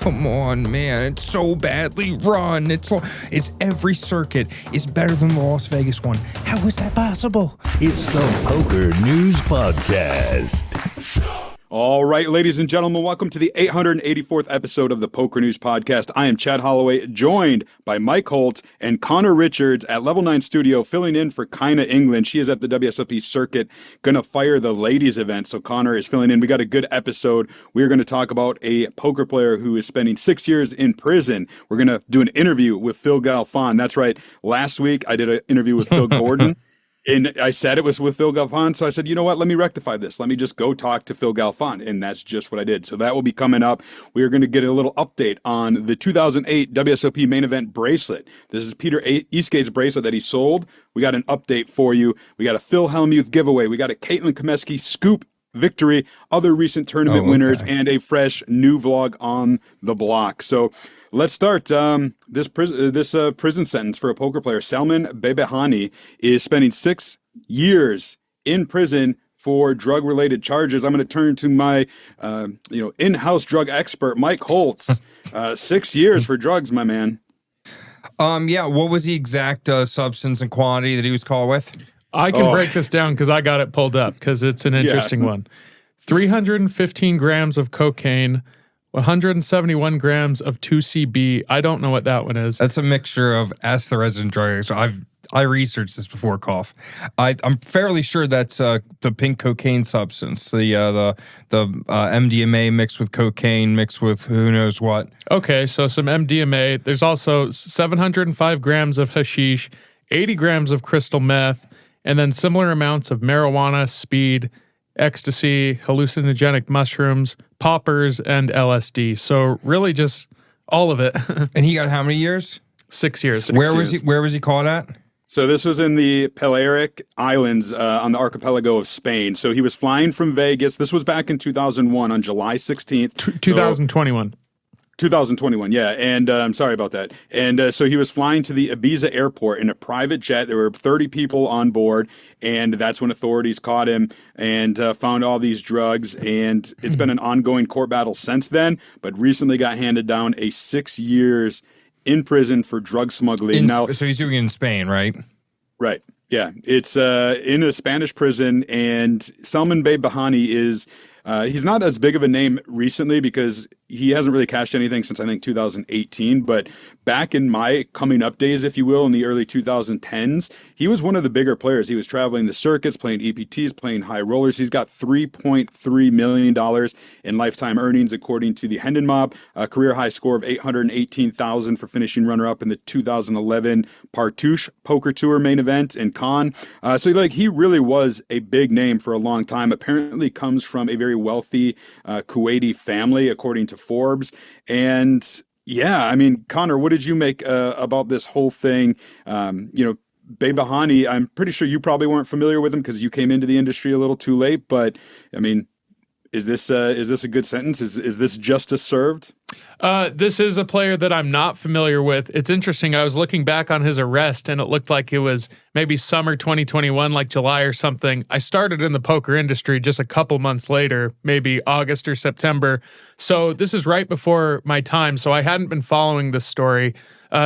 come on, man. It's so badly run. It's every circuit is better than the Las Vegas one. How is that possible? It's the Poker News Podcast. All right, ladies and gentlemen, welcome to the 884th episode of the Poker News Podcast. I am Chad Holloway, joined by Mike Holtz and Connor Richards at Level 9 Studio, filling in for Kina England. She is at the WSOP Circuit, going to fire the ladies event, so Connor is filling in. We got a good episode. We're going to talk about a poker player who is spending 6 years in prison. We're going to do an interview with Phil Galfond. That's right. Last week, I did an interview with Phil Gordon. And I said it was with Phil Galfond, so I said, you know what, let me rectify this. Let me just go talk to Phil Galfond, and that's just what I did. So that will be coming up. We are going to get a little update on the 2008 WSOP main event bracelet. This is Peter Eastgate's bracelet that he sold. We got an update for you. We got a Phil Hellmuth giveaway. We got a Caitlin Comeskey scoop victory, other recent tournament winners, and a fresh new vlog on the block. So let's start. This prison sentence for a poker player, Salman Behbehani, is spending 6 years in prison for drug-related charges. I'm going to turn to my, in-house drug expert, Mike Holtz. 6 years for drugs, my man. What was the exact substance and quantity that he was caught with? I can break this down because I got it pulled up because it's an interesting one. 315 grams of cocaine, 171 grams of 2CB. I don't know what that one is. That's a mixture of the resident drug. So I researched this before cough. I'm fairly sure that's the pink cocaine substance, the MDMA mixed with cocaine mixed with who knows what. Okay, so some MDMA. There's also 705 grams of hashish, 80 grams of crystal meth, and then similar amounts of marijuana, speed, ecstasy, hallucinogenic mushrooms, poppers, and LSD. So really just all of it. And he got how many years? 6 years. Where was he caught at? So this was in the Balearic Islands on the archipelago of Spain. So he was flying from Vegas. This was back in 2001 on July 16th. 2021. 2021, yeah, and I'm sorry about that. And so he was flying to the Ibiza airport in a private jet. There were 30 people on board, and that's when authorities caught him and found all these drugs. And it's been an ongoing court battle since then, but recently got handed down a 6 years in prison for drug smuggling. So he's doing it in Spain, right? Right. Yeah, it's in a Spanish prison, and Salman Behbehani is he's not as big of a name recently because he hasn't really cashed anything since I think 2018. But back in my coming up days, if you will, in the early 2010s, he was one of the bigger players. He was traveling the circuits, playing EPTs, playing high rollers. He's got $3.3 million in lifetime earnings, according to the Hendon Mob. A career high score of $818,000 for finishing runner-up in the 2011 Partouche Poker Tour main event in Cannes. So he really was a big name for a long time. Apparently comes from a very wealthy Kuwaiti family, according to Forbes. And yeah, I mean, Connor, what did you make about this whole thing? Behbehani, I'm pretty sure you probably weren't familiar with him because you came into the industry a little too late. But I mean, is this a good sentence? Is this justice served? This is a player that I'm not familiar with. It's interesting. I was looking back on his arrest, and it looked like it was maybe summer 2021, like July or something. I started in the poker industry just a couple months later, maybe August or September. So this is right before my time, so I hadn't been following this story.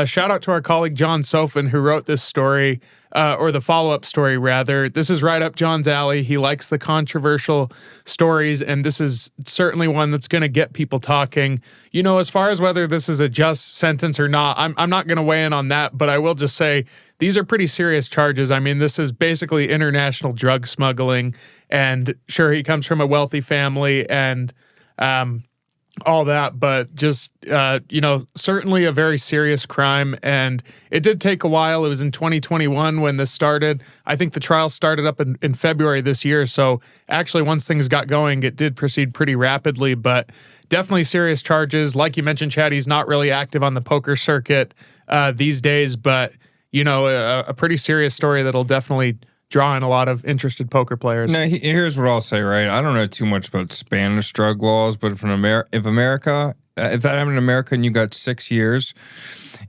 Shout out to our colleague John Sofin, who wrote this story, or the follow-up story, rather. This is right up John's alley. He likes the controversial stories, and this is certainly one that's going to get people talking. You know, as far as whether this is a just sentence or not, I'm not going to weigh in on that, but I will just say these are pretty serious charges. I mean, this is basically international drug smuggling, and sure, he comes from a wealthy family, and all that, but just, certainly a very serious crime. And it did take a while. It was in 2021 when this started. I think the trial started up in February this year. So actually, once things got going, it did proceed pretty rapidly, but definitely serious charges. Like you mentioned, Chad, he's not really active on the poker circuit these days, but, a pretty serious story that'll definitely draw in a lot of interested poker players. Now, here's what I'll say, right? I don't know too much about Spanish drug laws, but if that happened in America and you got 6 years,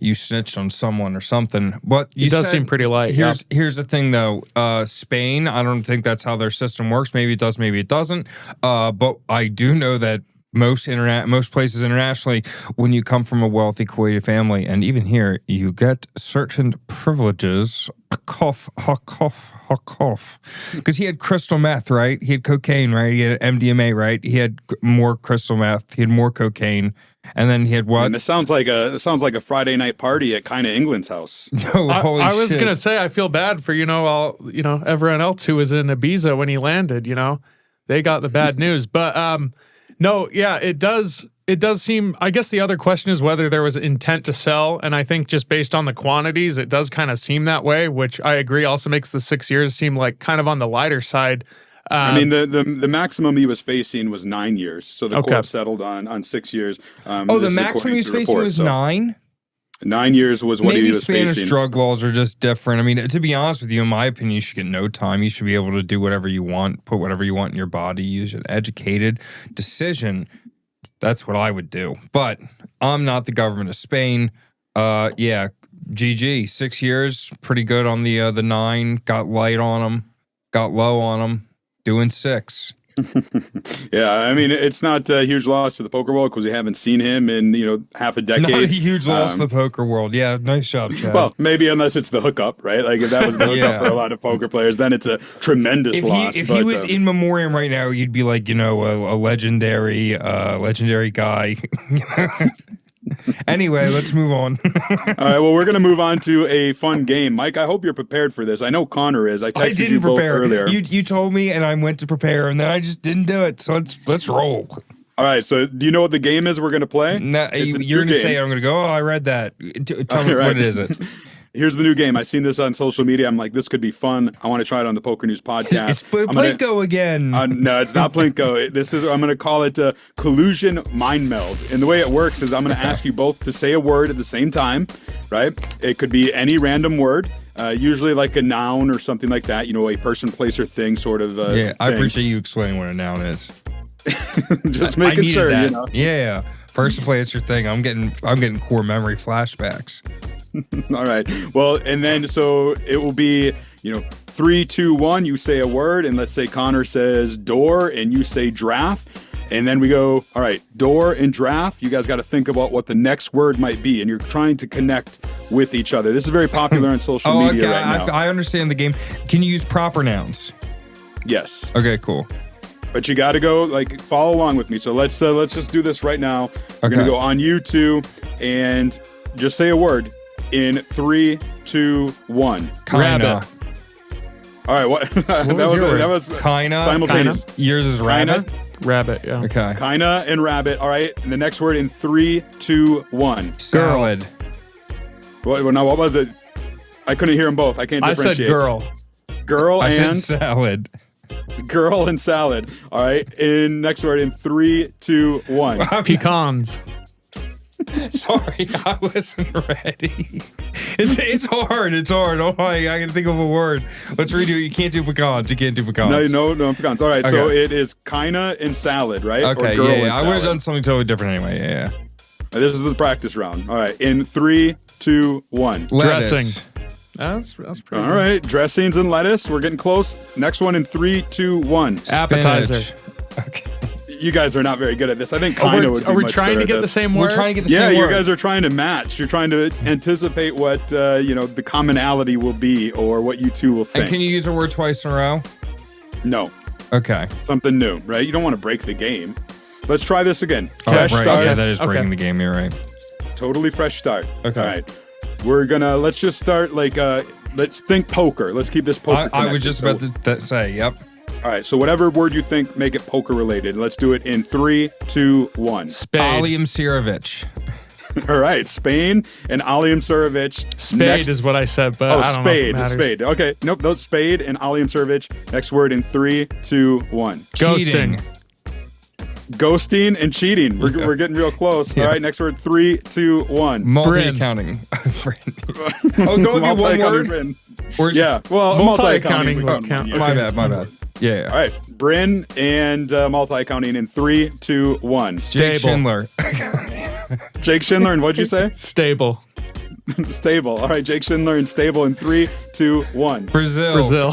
you snitched on someone or something. But it does seem pretty light. Here's the thing, though. Spain, I don't think that's how their system works. Maybe it does, maybe it doesn't. But I do know that most places internationally, when you come from a wealthy Kuwaiti family, and even here, you get certain privileges. Cough, because he had crystal meth, right? He had cocaine, right? He had MDMA, right? He had more crystal meth. He had more cocaine, and then he had what? And it sounds like a Friday night party at kind of England's house. No, holy I was shit. gonna say I feel bad for everyone else who was in Ibiza when he landed. They got the bad news, but no, yeah, it does. It does seem, I guess the other question is whether there was intent to sell. And I think just based on the quantities, it does kind of seem that way, which I agree also makes the 6 years seem like kind of on the lighter side. I mean, the maximum he was facing was 9 years. So the court settled on 6 years. The maximum he was facing was 9? 9 years was what he was Spanish facing. drug laws are just different. I mean, to be honest with you, in my opinion, you should get no time. You should be able to do whatever you want, put whatever you want in your body, use an educated decision. That's what I would do. But I'm not the government of Spain. Yeah, GG. 6 years, pretty good on the 9. Got light on them, got low on them, doing 6. Yeah, I mean, it's not a huge loss to the poker world because we haven't seen him in half a decade. Not a huge loss to the poker world. Yeah, nice job, Chad. Well, maybe unless it's the hookup, right? Like if that was the hookup for a lot of poker players, then it's a tremendous loss. If he was in memoriam right now, you'd be like, a legendary guy. Anyway, let's move on. All right, well, we're going to move on to a fun game. Mike, I hope you're prepared for this. I know Connor is. I texted you both earlier. You told me, and I went to prepare, and then I just didn't do it. So let's roll. All right, so do you know what the game is we're going to play? No, you're going to say it. I'm going to go, I read that. Tell me what is it. Here's the new game. I've seen this on social media. I'm like, this could be fun. I want to try it on the Poker News Podcast. It's Plinko again. No, it's not Plinko. I'm going to call it Collusion Mind Meld. And the way it works is I'm going to ask you both to say a word at the same time, right? It could be any random word, usually like a noun or something like that. A person, place, or thing sort of Yeah, I thing. appreciate you explaining what a noun is. Just making sure, that. Yeah. Person, place, or thing. I'm getting core memory flashbacks. All right. Well, and then so it will be, 3, 2, 1. You say a word, and let's say Connor says door, and you say draft, and then we go. All right, door and draft. You guys got to think about what the next word might be, and you're trying to connect with each other. This is very popular on social media right now. I understand the game. Can you use proper nouns? Yes. Okay. Cool. But you got to go follow along with me. So let's just do this right now. We're gonna go on you two and just say a word. In 3, 2, 1. Rabbit. All right, what? that was Kinda. simultaneous. Yours is rabbit. Rabbit, yeah. Okay. Kinda and rabbit. All right, and the next word in 3, 2, 1. Salad. Now what was it? I couldn't hear them both. I can't differentiate. I said girl. Girl I and said salad. girl and salad. All right, in next word in 3, 2, 1. Pecans. Sorry, I wasn't ready. It's hard. It's hard. Oh, I gotta think of a word. Let's redo it. You can't do pecans. No pecans. All right, so it is kinda and salad, right? Okay, or girl and I would have salad. done something totally different anyway. Yeah. This is the practice round. All right, in 3, 2, 1. Lettuce. Dressing. That's pretty All right, dressings and lettuce. We're getting close. Next one in 3, 2, 1. Appetizer. Spinach. Okay. You guys are not very good at this. I think kinda would be Are we much trying better to at get the this. same word? We're trying to get the Yeah, same you word. guys are trying to match. You're trying to anticipate what the commonality will be or what you two will think. And can you use a word twice in a row? No, Okay. something new, right? You don't want to break the game. Let's try this again. Oh, Fresh right. start. Yeah, that is breaking Okay. the game. You're right. Totally fresh start. Okay. All right. Let's just start let's think poker. Let's keep this poker I was connected. just So- about to say, yep. All right, so whatever word you think, make it poker related. Let's do it in 3, 2, 1. Spade. Alium Sirovic. All right, Spain and Alium Surovic. Spade is what I said, but Oh, I don't spade, know if it matters. spade. Okay, nope, those spade and Alium Surovic. Next word in 3, 2, 1. Cheating. Ghosting and cheating. We're getting real close. Yeah. All right, next word 3, 2, 1. Multi-accounting. Oh, don't be one Multi-accounting word? Or is Yeah, it- well, Multi-accounting multi-accounting. would count. Yeah. My bad. Yeah. All right, Bryn and multi-accounting in 3, 2, 1. Jake Stable. Schindler. Jake Schindler and what'd you say? Stable. Stable. All right, Jake Schindler and stable in 3, 2, 1. Brazil. Brazil.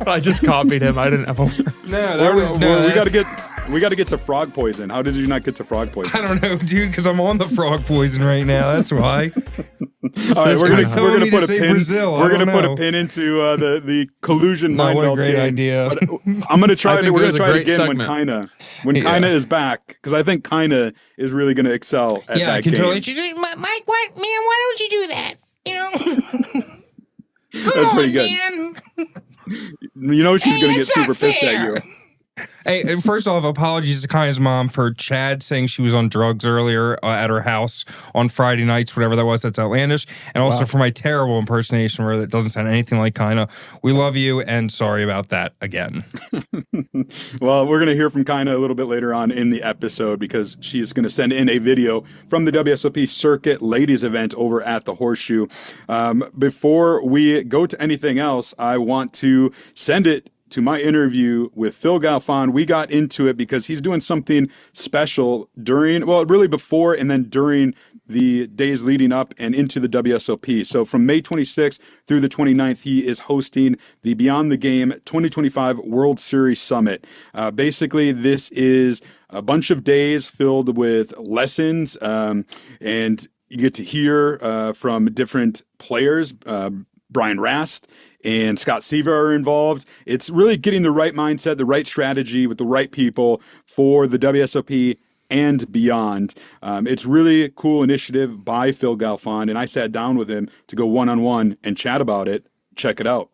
I just copied him. I didn't have a word. No, that was no. We got to get. We got to get to frog poison. How did you not get to frog poison? I don't know, dude, because I'm on the frog poison right now. That's why. All right, we're gonna put a pin. Brazil. We're gonna put a pin into the collusion mind what a meld great game. idea. But I'm gonna try it. We're gonna try it again segment. when Kinda is back, because I think Kinda is really gonna excel at that game. Mike, what, man? Why don't you do that? You know, That's pretty good. man. You know she's gonna get it's not super pissed at fair. you. Hey, first off, apologies to Kanya's mom for Chad saying she was on drugs earlier at her house on Friday nights, whatever that was. That's outlandish. And also for my terrible impersonation where it doesn't sound anything like Kanya. We love you, and sorry about that again. Well, we're going to hear from Kinda a little bit later on in the episode, because she's going to send in a video from the WSOP Circuit ladies event over at the Horseshoe. Before we go to anything else, I want to send it to my interview with Phil Galfond. We got into it because he's doing something special really before and then during the days leading up and into the WSOP. So from May 26th through the 29th, he is hosting the Beyond the Game 2025 World Series Summit. Basically, this is a bunch of days filled with lessons, and you get to hear from different players. Brian Rast and Scott Seaver are involved. It's really getting the right mindset, the right strategy with the right people for the WSOP and beyond. It's really a cool initiative by Phil Galfond, and I sat down with him to go one-on-one and chat about it. Check it out.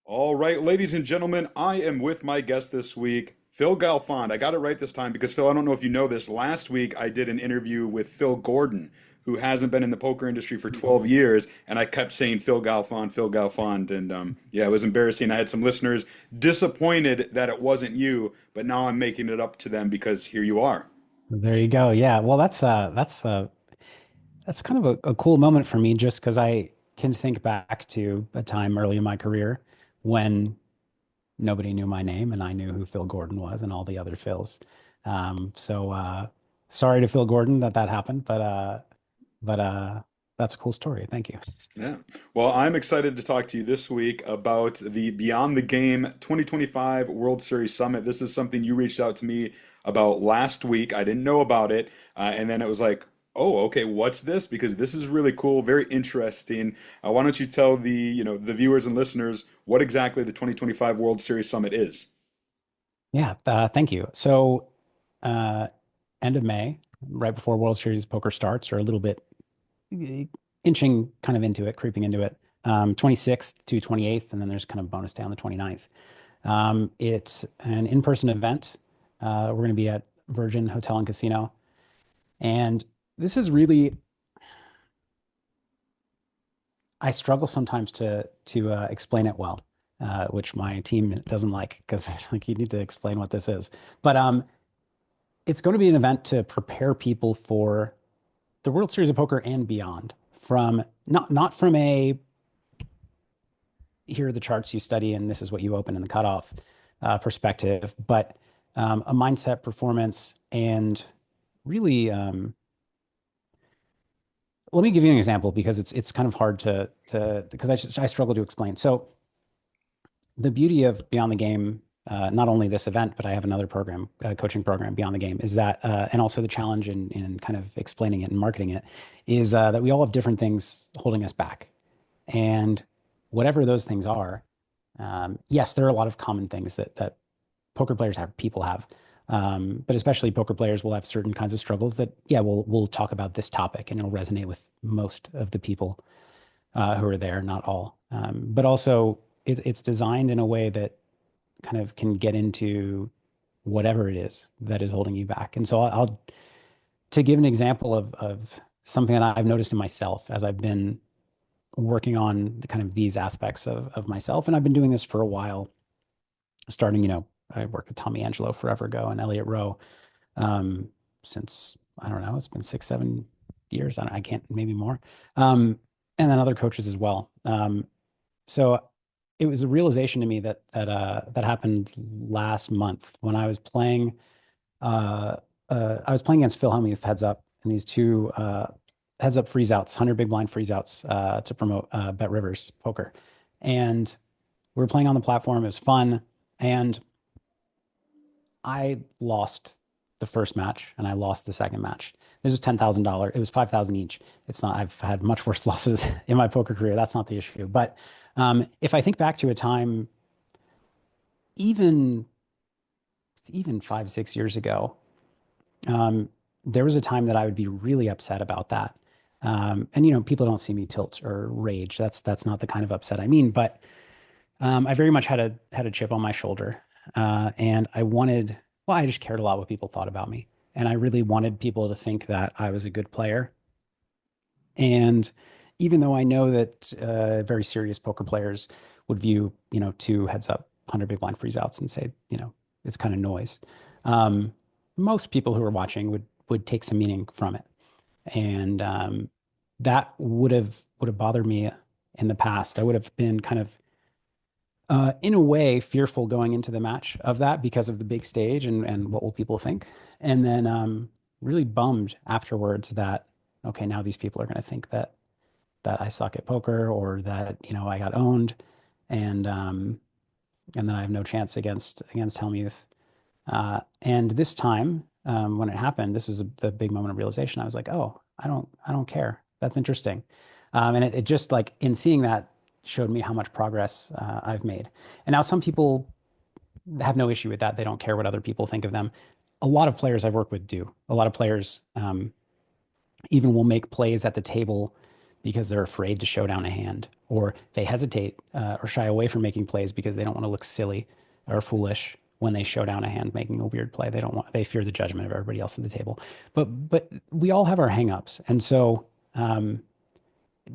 All right, ladies and gentlemen, I am with my guest this week, Phil Galfond. I got it right this time because, Phil, I don't know if you know this. Last week, I did an interview with Phil Gordon, who hasn't been in the poker industry for 12 years, and I kept saying Phil Galfond, and it was embarrassing. I had some listeners disappointed that it wasn't you, but now I'm making it up to them because here you are. There you go. Yeah, well, that's kind of a cool moment for me, just because I can think back to a time early in my career when nobody knew my name and I knew who Phil Gordon was and all the other Phils. So sorry to Phil Gordon that happened, but that's a cool story. Thank you. Yeah. Well, I'm excited to talk to you this week about the Beyond the Game 2025 World Series Summit. This is something you reached out to me about last week. I didn't know about it. And then it was like, oh, okay, what's this? Because this is really cool, very interesting. Why don't you tell the viewers and listeners what exactly the 2025 World Series Summit is? Yeah, thank you. So end of May, right before World Series Poker starts, or a little bit inching kind of into it, creeping into it, 26th to 28th, and then there's kind of bonus day on the 29th. It's an in-person event. We're going to be at Virgin Hotel and Casino. And this is really, I struggle sometimes to explain it well, which my team doesn't like, because like, you need to explain what this is. But it's going to be an event to prepare people for the World Series of Poker and beyond, from not from a here are the charts you study and this is what you open in the cutoff perspective, but a mindset, performance, and really let me give you an example, because it's kind of hard to because I struggle to explain. So the beauty of Beyond the Game, not only this event, but I have another program, coaching program, Beyond the Game, is that, and also the challenge in kind of explaining it and marketing it, is that we all have different things holding us back. And whatever those things are, yes, there are a lot of common things that poker players have, people have, but especially poker players will have certain kinds of struggles that, we'll talk about this topic and it'll resonate with most of the people who are there, not all. But also it's designed in a way that kind of can get into whatever it is that is holding you back. And so I'll to give an example of something that I've noticed in myself as I've been working on the kind of these aspects of myself. And I've been doing this for a while, starting, I worked with Tommy Angelo forever ago and Elliot Rowe since I don't know, it's been 6, 7 years. I can't, maybe more. And then other coaches as well. So it was a realization to me that happened last month when I was playing. I was playing against Phil Hellmuth heads up, and these two heads up freeze outs, 100 big blind freeze outs to promote Bet Rivers poker, and we were playing on the platform. It was fun, and I lost the first match and I lost the second match. This was $10,000. It was 5,000 each. It's not, I've had much worse losses in my poker career. That's not the issue. But if I think back to a time, even 5, 6 years ago, there was a time that I would be really upset about that. And people don't see me tilt or rage. That's not the kind of upset I mean. But I very much had a chip on my shoulder, and I just cared a lot what people thought about me. And I really wanted people to think that I was a good player. And even though I know that very serious poker players would view, 2 heads up, 100 big blind freeze outs and say, it's kind of noise. Most people who are watching would take some meaning from it. And that would have bothered me in the past. I would have been kind of, in a way, fearful going into the match of that because of the big stage and what will people think. And then really bummed afterwards that, okay, now these people are going to think that I suck at poker, or that, I got owned, and then I have no chance against Hellmuth. And this time, when it happened, this was the big moment of realization. I was like, oh, I don't care. That's interesting. And it just, like, in seeing that, showed me how much progress I've made. And now some people have no issue with that. They don't care what other people think of them. A lot of players I've worked with do. A lot of players even will make plays at the table because they're afraid to show down a hand, or they hesitate or shy away from making plays because they don't want to look silly or foolish when they show down a hand making a weird play. They fear the judgment of everybody else at the table. But we all have our hangups. And so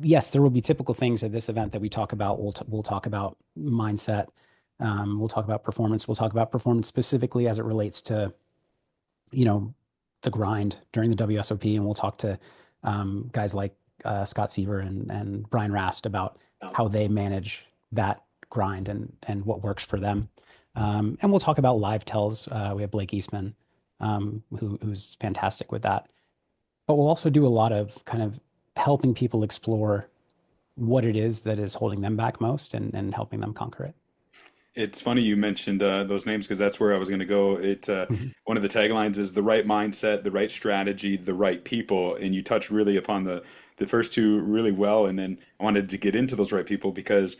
yes, there will be typical things at this event that we talk about. We'll talk about mindset. We'll talk about performance. We'll talk about performance specifically as it relates to, the grind during the WSOP. And we'll talk to guys like Scott Seaver and Brian Rast about how they manage that grind and what works for them. And we'll talk about live tells. We have Blake Eastman, who's fantastic with that. But we'll also do a lot of kind of helping people explore what it is that is holding them back most, and helping them conquer it. It's funny you mentioned those names, because that's where I was going to go. One of the taglines is the right mindset, the right strategy, the right people, and you touched really upon the first two really well. And then I wanted to get into those right people because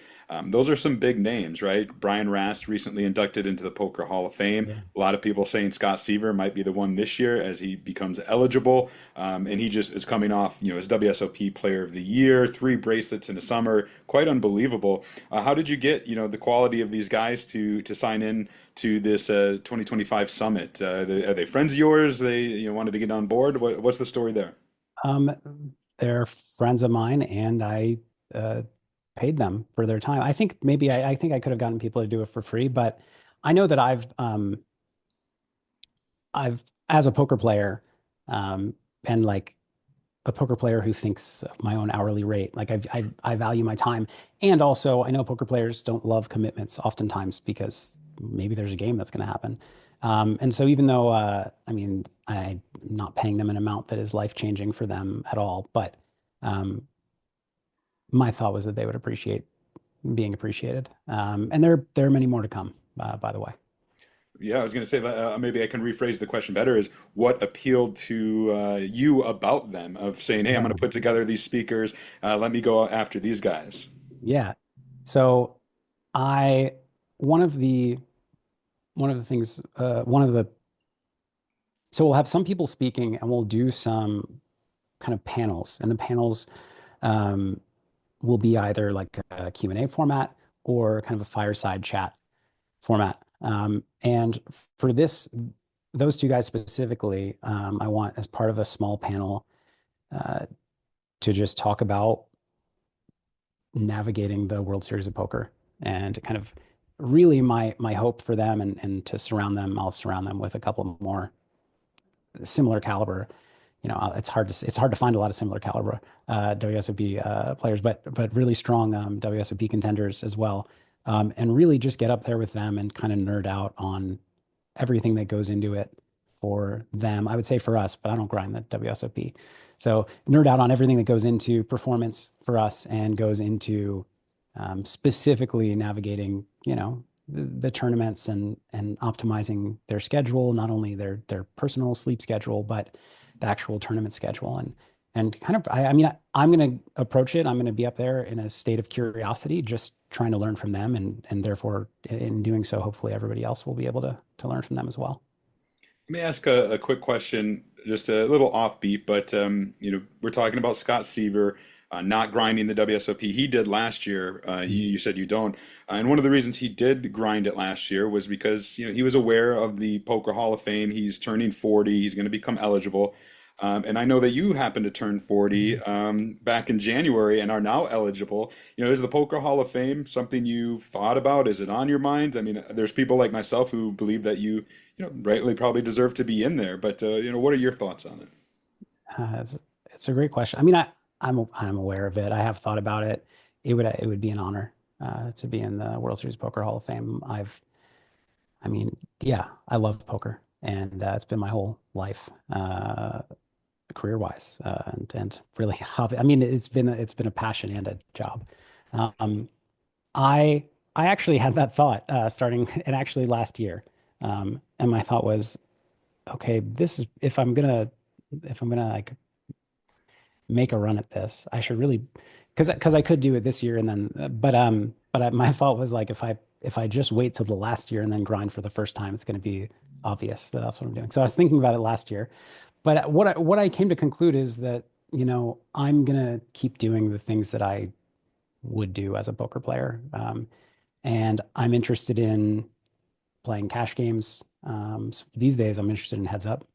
those are some big names, right? Brian Rast recently inducted into the Poker Hall of Fame. Yeah. A lot of people saying Scott Seaver might be the one this year as he becomes eligible. And he just is coming off, his WSOP Player of the Year, 3 bracelets in the summer, quite unbelievable. How did you get, the quality of these guys to sign in to this 2025 summit? Are they friends of yours? They wanted to get on board? What's the story there? They're friends of mine, and I paid them for their time. I think maybe I think I could have gotten people to do it for free, but I know that I've as a poker player, and like a poker player who thinks of my own hourly rate, like I value my time. And also I know poker players don't love commitments oftentimes because maybe there's a game that's going to happen. And so even though, I'm not paying them an amount that is life-changing for them at all, but my thought was that they would appreciate being appreciated. And there are many more to come, by the way. Yeah, I was going to say that maybe I can rephrase the question better, is what appealed to you about them, of saying, hey, I'm going to put together these speakers. Let me go after these guys. Yeah. So so we'll have some people speaking, and we'll do some kind of panels, and the panels will be either like a Q&A format or kind of a fireside chat format. And for those 2 guys specifically, I want, as part of a small panel, to just talk about navigating the World Series of Poker, and kind of really my hope for them, and to surround them. I'll surround them with a couple more similar caliber it's hard to find a lot of similar caliber WSOP players, but really strong WSOP contenders as well, and really just get up there with them and kind of nerd out on everything that goes into it for them. I would say for us, but I don't grind the WSOP. So nerd out on everything that goes into performance for us and goes into specifically navigating, the tournaments and optimizing their schedule, not only their personal sleep schedule, but the actual tournament schedule. And kind of, I'm going to approach it. I'm going to be up there in a state of curiosity, just trying to learn from them. And therefore, in doing so, hopefully everybody else will be able to learn from them as well. Let me ask a quick question, just a little offbeat, but we're talking about Scott Seaver not grinding the WSOP. He did last year. You said you don't, and one of the reasons he did grind it last year was because he was aware of the Poker Hall of Fame. He's turning 40. He's going to become eligible. And I know that you happened to turn 40 back in January and are now eligible. Is the Poker Hall of Fame something you thought about? Is it on your mind? I mean, there's people like myself who believe that you rightly probably deserve to be in there. But what are your thoughts on it? It's a great question. I mean, I'm aware of it. I have thought about it. It would be an honor to be in the World Series Poker Hall of Fame. I love poker, and it's been my whole life. Career-wise, and really hobby. I mean, it's been a passion and a job. I actually had that thought starting, and actually last year, and my thought was, okay, this is if I'm gonna like make a run at this, I should really, because I could do it this year and then, but my thought was like if I just wait till the last year and then grind for the first time, it's going to be obvious that that's what I'm doing. So I was thinking about it last year. But what I came to conclude is that, I'm going to keep doing the things that I would do as a poker player. And I'm interested in playing cash games. So these days, I'm interested in heads up.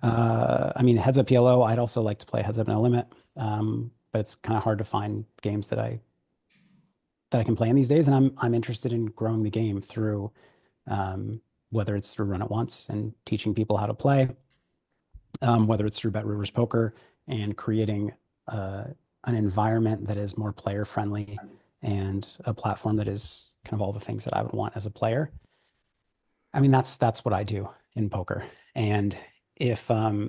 Heads up PLO, I'd also like to play heads up no limit. But it's kind of hard to find games that I can play in these days. And I'm interested in growing the game through, whether it's through Run It Once and teaching people how to play, whether it's through Bet Rivers Poker and creating an environment that is more player friendly and a platform that is kind of all the things that I would want as a player. I mean, that's what I do in poker. And if, I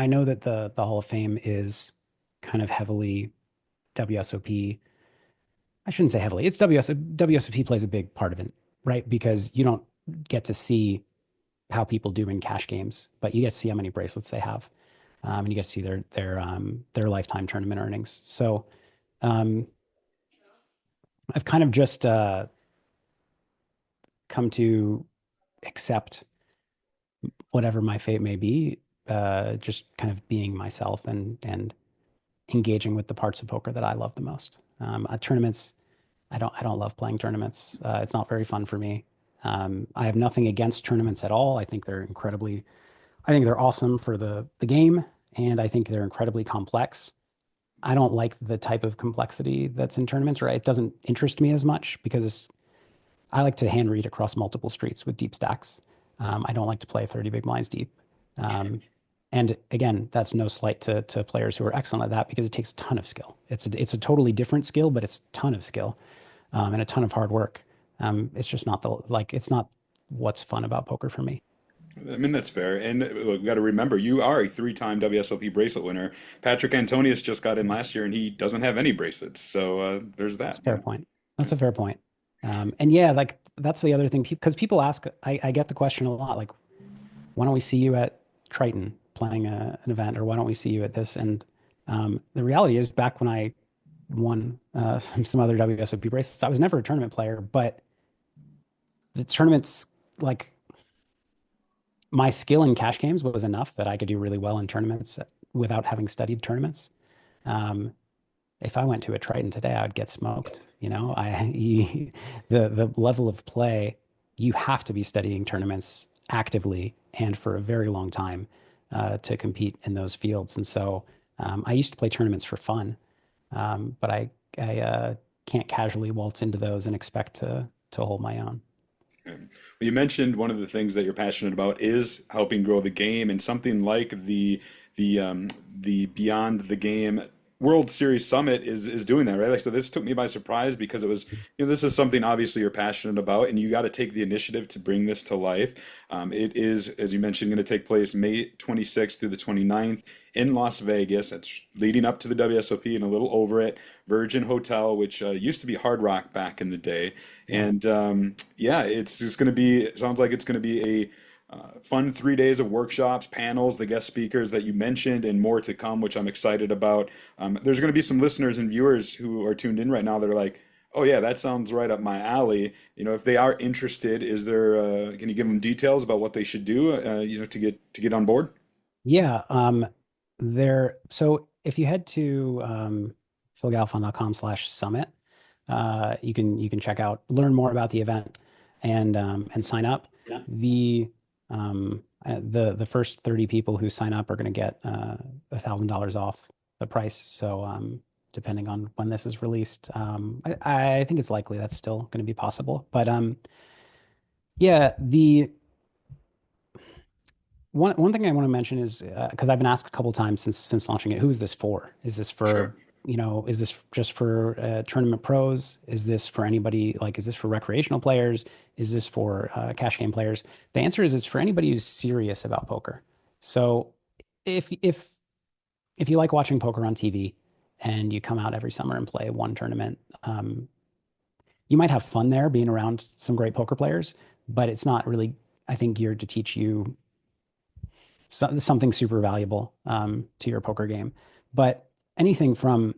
know that the Hall of Fame is kind of heavily WSOP. I shouldn't say heavily. It's WSOP plays a big part of it, right? Because you don't get to see how people do in cash games, but you get to see how many bracelets they have, and you get to see their lifetime tournament earnings. So I've kind of just come to accept whatever my fate may be, just kind of being myself and engaging with the parts of poker that I love the most. Tournaments, I don't love playing tournaments. It's not very fun for me. I have nothing against tournaments at all. I think they're awesome for the game, and I think they're incredibly complex. I don't like the type of complexity that's in tournaments, or it doesn't interest me as much because I like to hand read across multiple streets with deep stacks. I don't like to play 30 big blinds deep. And again, that's no slight to players who are excellent at that, because it takes a ton of skill. It's a totally different skill, but it's a ton of skill and a ton of hard work. It's just not it's not what's fun about poker for me. I mean, that's fair. And we've got to remember, you are a 3-time WSOP bracelet winner. Patrick Antonius just got in last year and he doesn't have any bracelets. So there's that. That's a fair point. That's a fair point. And yeah, that's the other thing, because people ask, I get the question a lot, like, why don't we see you at Triton playing an event, or why don't we see you at this? And the reality is, back when I won some other WSOP bracelets, I was never a tournament player, but the tournaments, like, my skill in cash games was enough that I could do really well in tournaments without having studied tournaments. If I went to a Triton today, I would get smoked. The level of play, you have to be studying tournaments actively and for a very long time to compete in those fields. And so I used to play tournaments for fun, but I can't casually waltz into those and expect to hold my own. Well, you mentioned one of the things that you're passionate about is helping grow the game, and something like the the Beyond the Game World Series Summit is doing that, right? Like, so this took me by surprise because it was, this is something obviously you're passionate about, and you got to take the initiative to bring this to life. It is, as you mentioned, going to take place May 26th through the 29th in Las Vegas. That's leading up to the WSOP and a little over it. Virgin Hotel, which used to be Hard Rock back in the day. And yeah, it's just going to be, it sounds like it's going to be a fun 3 days of workshops, panels, the guest speakers that you mentioned, and more to come, which I'm excited about. There's going to be some listeners and viewers who are tuned in right now that are like, oh yeah, that sounds right up my alley. If they are interested, is there, can you give them details about what they should do, to get on board? Yeah. So if you head to philgalfond.com/summit, you can learn more about the event and sign up. Yeah. The first 30 people who sign up are going to get $1,000 off the price. So depending on when this is released, I think it's likely that's still going to be possible. But yeah, the one thing I want to mention is because I've been asked a couple times since launching it, who is this for? Is this for Sure. Is this just for tournament pros? Is this for anybody? Like, is this for recreational players? Is this for cash game players? The answer is it's for anybody who's serious about poker. So if you like watching poker on TV and you come out every summer and play one tournament, you might have fun there being around some great poker players, but it's not really, I think, geared to teach you something super valuable to your poker game. But anything from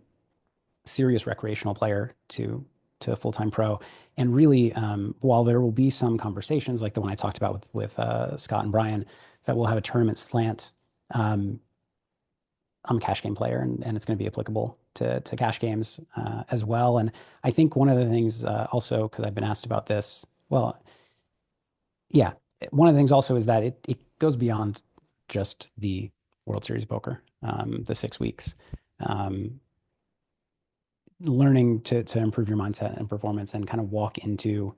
serious recreational player to full-time pro. And really, while there will be some conversations like the one I talked about with Scott and Brian, that will have a tournament slant, I'm a cash game player, and it's going to be applicable to cash games as well. And I think one of the things also, because I've been asked about this, well, yeah, one of the things also is that it goes beyond just the World Series of Poker, the 6 weeks. Learning to improve your mindset and performance and kind of walk into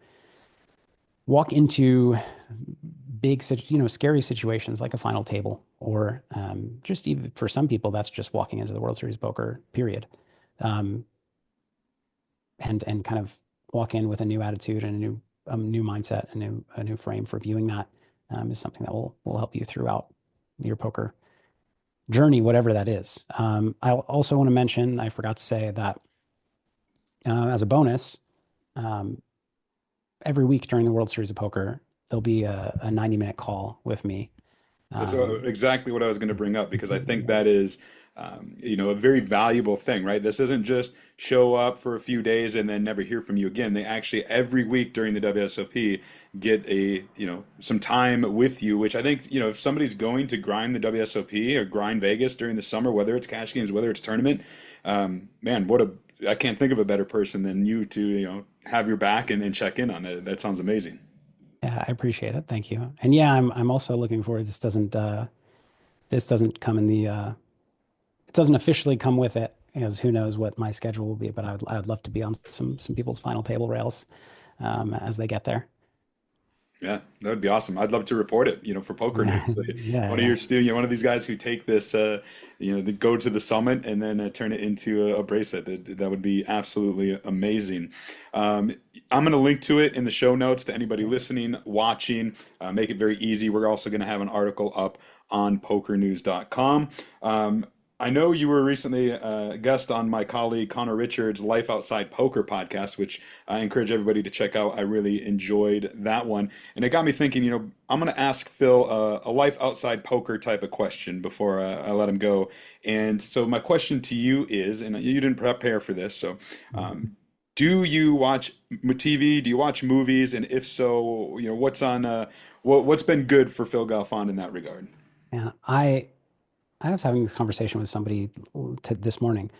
big, scary situations like a final table, or just even for some people, that's just walking into the World Series of Poker, period. And kind of walk in with a new attitude and a new mindset, a new frame for viewing that is something that will help you throughout your poker journey, whatever that is. I also want to mention, I forgot to say that as a bonus, every week during the World Series of Poker, there'll be a 90-minute call with me. That's exactly what I was going to bring up, because I think that is, a very valuable thing, right? This isn't just show up for a few days and then never hear from you again. They actually every week during the WSOP get some time with you, which I think, if somebody's going to grind the WSOP or grind Vegas during the summer, whether it's cash games, whether it's tournament, man, I can't think of a better person than you to, have your back and check in on it. That sounds amazing. Yeah, I appreciate it. Thank you. And yeah, I'm also looking forward. This doesn't come in the, it doesn't officially come with it, because who knows what my schedule will be, but I'd love to be on some people's final table rails as they get there. Yeah, that would be awesome. I'd love to report it, for Poker News. Yeah, One of these guys who take this, they go to the summit and then turn it into a bracelet. That would be absolutely amazing. I'm going to link to it in the show notes to anybody listening, watching. Make it very easy. We're also going to have an article up on PokerNews.com. I know you were recently a guest on my colleague Connor Richards' Life Outside Poker podcast, which I encourage everybody to check out. I really enjoyed that one. And it got me thinking, I'm going to ask Phil a life outside poker type of question before I let him go. And so my question to you is, and you didn't prepare for this, so do you watch TV? Do you watch movies? And if so, what's on, what's been good for Phil Galfond in that regard? Yeah, I was having this conversation with somebody this morning.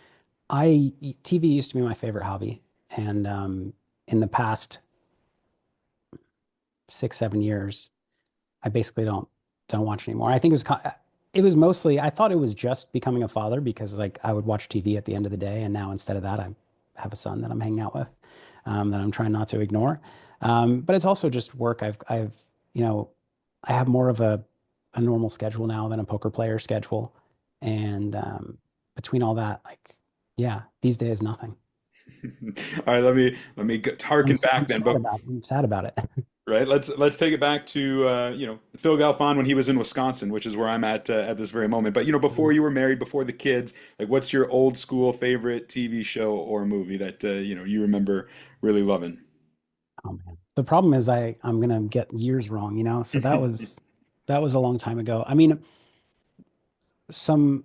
TV used to be my favorite hobby, and in the past 6-7 years, I basically don't watch anymore. I think it was mostly, I thought it was just becoming a father, because like I would watch TV at the end of the day, and now instead of that, I have a son that I'm hanging out with, that I'm trying not to ignore. But it's also just work. I have more of a normal schedule now than a poker player schedule. And between all that, like, yeah, these days, nothing. All right, let me harken back then. But I'm sad about it. right, let's take it back to Phil Galfond when he was in Wisconsin, which is where I'm at this very moment. But before you were married, before the kids, like, what's your old school favorite TV show or movie that you remember really loving? Oh man, the problem is I'm gonna get years wrong, so that was that was a long time ago. I mean, some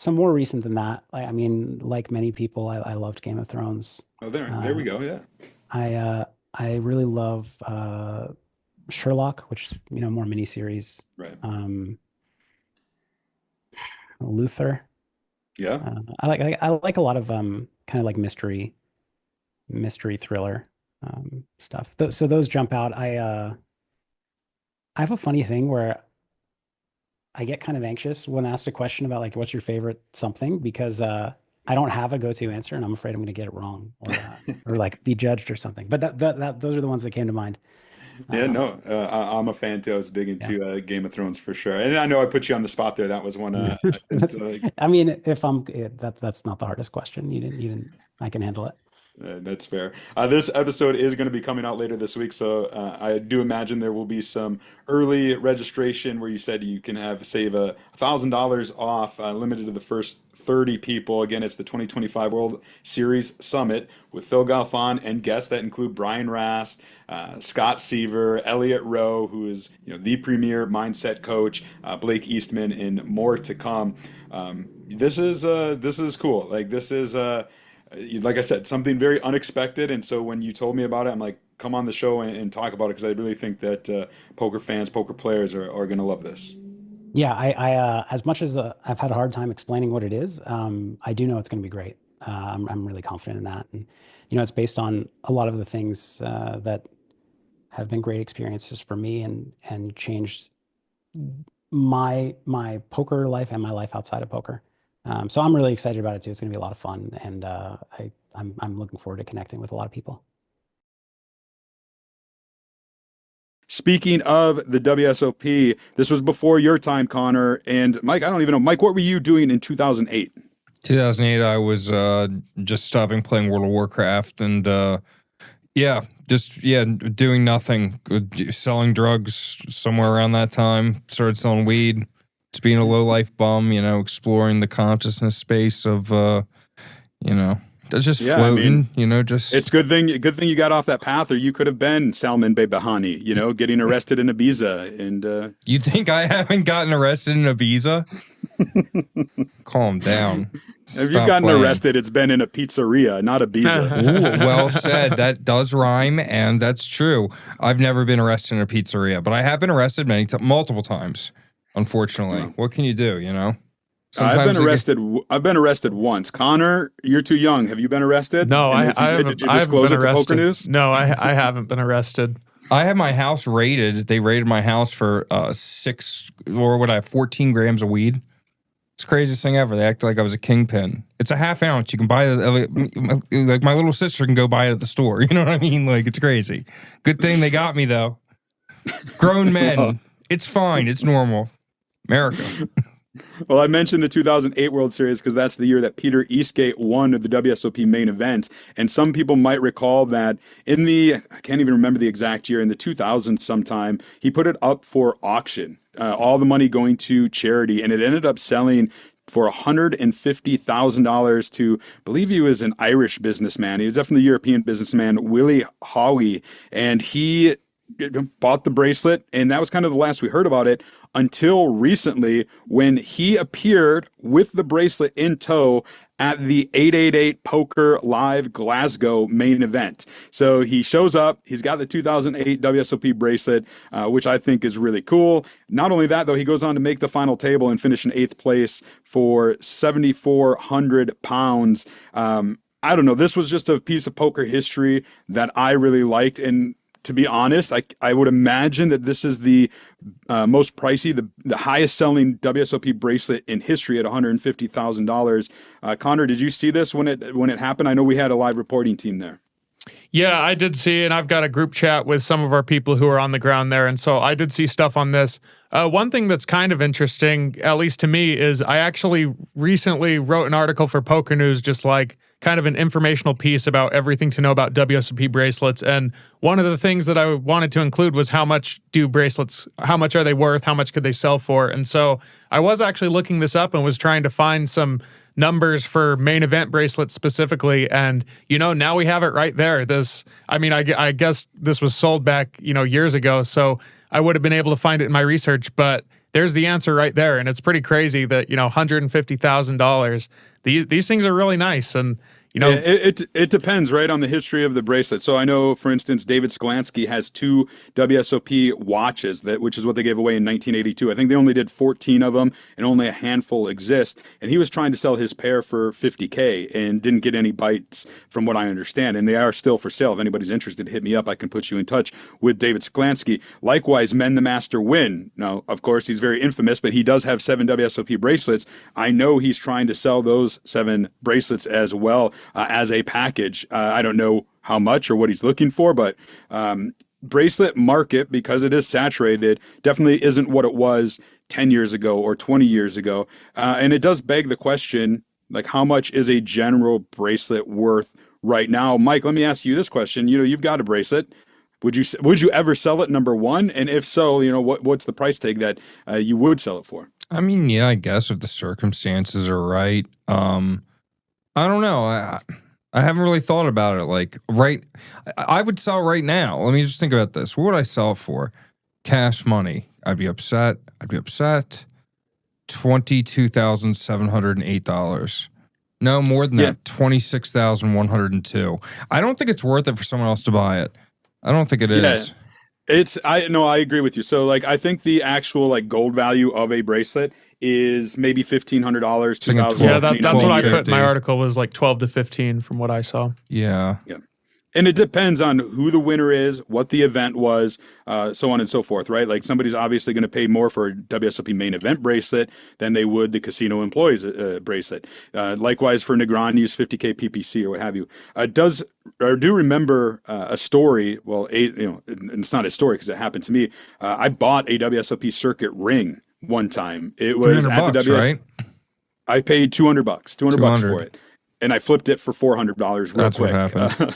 more recent than that. I mean, like many people, I loved Game of Thrones. Oh, there we go. Yeah. I really love Sherlock, which is more miniseries. Right. Luther. Yeah. I like a lot of kind of like mystery thriller stuff. So those jump out. I have a funny thing where I get kind of anxious when asked a question about like what's your favorite something, because I don't have a go-to answer and I'm afraid I'm going to get it wrong or like be judged or something. But those are the ones that came to mind. Yeah, no, I'm a fan too. I was big into Game of Thrones for sure, and I know I put you on the spot there. That was one. I mean, if that's not the hardest question. You didn't. I can handle it. That's fair. This episode is going to be coming out later this week, so I do imagine there will be some early registration where you said you can save $1,000 off, limited to the first 30 people. Again, it's the 2025 World Series Summit with Phil Galfond and guests that include Brian Rast, Scott Seaver, Elliott Rowe, who is the premier mindset coach, Blake Eastman, and more to come. This is cool. Like, this is like I said, something very unexpected. And so when you told me about it, I'm like, come on the show and talk about it, because I really think that poker fans, poker players are going to love this. Yeah, I as much as I've had a hard time explaining what it is, I do know it's going to be great. I'm really confident in that, and it's based on a lot of the things that have been great experiences for me and changed my poker life and my life outside of poker. So I'm really excited about it too. It's going to be a lot of fun, and I'm looking forward to connecting with a lot of people. Speaking of the WSOP, this was before your time, Connor. And Mike, I don't even know. Mike, what were you doing in 2008? 2008, I was just stopping playing World of Warcraft and doing nothing, selling drugs somewhere around that time. Started selling weed. Just being a low life bum, exploring the consciousness space of, just floating, just. It's good thing you got off that path, or you could have been Salman Behbehani, getting arrested in Ibiza. And you think I haven't gotten arrested in Ibiza? Calm down. If you've gotten arrested, it's been in a pizzeria, not Ibiza. Ooh, well said. That does rhyme, and that's true. I've never been arrested in a pizzeria, but I have been arrested multiple times. Unfortunately, what can you do? Sometimes I've been arrested once. Connor, you're too young. Have you been arrested? No, I haven't. Did you disclose it to Poker News? No, I haven't been arrested. I had my house raided. They raided my house for 14 grams of weed. It's the craziest thing ever. They acted like I was a kingpin. It's a half ounce. You can buy it. Like my little sister can go buy it at the store. You know what I mean? Like, it's crazy. Good thing they got me though. Grown men. No. It's fine. It's normal. America. Well, I mentioned the 2008 World Series because that's the year that Peter Eastgate won the WSOP main event. And some people might recall that I can't even remember the exact year, in the 2000s sometime, he put it up for auction, all the money going to charity. And it ended up selling for $150,000 to, I believe he was an Irish businessman. He was definitely a European businessman, Willie Holloway. And he bought the bracelet, and that was kind of the last we heard about it until recently, when he appeared with the bracelet in tow at the 888 Poker Live Glasgow main event. So he shows up, he's got the 2008 WSOP bracelet, which I think is really cool. Not only that, though, he goes on to make the final table and finish in 8th place for 7,400 pounds. I don't know, this was just a piece of poker history that I really liked, and to be honest, I would imagine that this is the most pricey, the highest selling WSOP bracelet in history at $150,000. Connor, did you see this when it happened? I know we had a live reporting team there. Yeah, I did see, and I've got a group chat with some of our people who are on the ground there, and so I did see stuff on this. One thing that's kind of interesting, at least to me, is I actually recently wrote an article for Poker News, just like kind of an informational piece about everything to know about WSOP bracelets. And one of the things that I wanted to include was how much do bracelets, how much are they worth? How much could they sell for? And so I was actually looking this up and was trying to find some numbers for main event bracelets specifically. And, now we have it right there. I guess this was sold back, years ago. So I would have been able to find it in my research, but there's the answer right there. And it's pretty crazy that, $150,000, these things are really nice. And, it depends, right, on the history of the bracelet. So I know, for instance, David Sklansky has 2 WSOP watches, which is what they gave away in 1982. I think they only did 14 of them, and only a handful exist. And he was trying to sell his pair for $50K and didn't get any bites, from what I understand. And they are still for sale. If anybody's interested, hit me up. I can put you in touch with David Sklansky. Likewise, Men the Master Win. Now, of course, he's very infamous, but he does have 7 WSOP bracelets. I know he's trying to sell those 7 bracelets as well. As a package. I don't know how much or what he's looking for, but bracelet market, because it is saturated, definitely isn't what it was 10 years ago or 20 years ago. And it does beg the question, like, how much is a general bracelet worth right now? Mike, let me ask you this question. You've got a bracelet. Would you ever sell it, number one? And if so, what's the price tag that you would sell it for? I mean, yeah, I guess if the circumstances are right. I don't know. I haven't really thought about it. I would sell right now. Let me just think about this. What would I sell it for? Cash money. I'd be upset. $22,708. No, more than that. $26,102. I don't think it's worth it for someone else to buy it. I don't think it is. I agree with you. So I think the actual gold value of a bracelet is maybe $1,500, $2,000. Yeah, that's what I put in my article, was like 12 to 15 from what I saw. Yeah. And it depends on who the winner is, what the event was, so on and so forth, right? Like, somebody's obviously going to pay more for a WSOP main event bracelet than they would the casino employees bracelet. Likewise for Negreanu's 50K PPC or what have you. Do remember a story. Well, it's not a story because it happened to me. I bought a WSOP Circuit ring one time. It was at the WSOP. Right? I paid $200, $200 for it. And I flipped it for $400 real That's quick. What happened.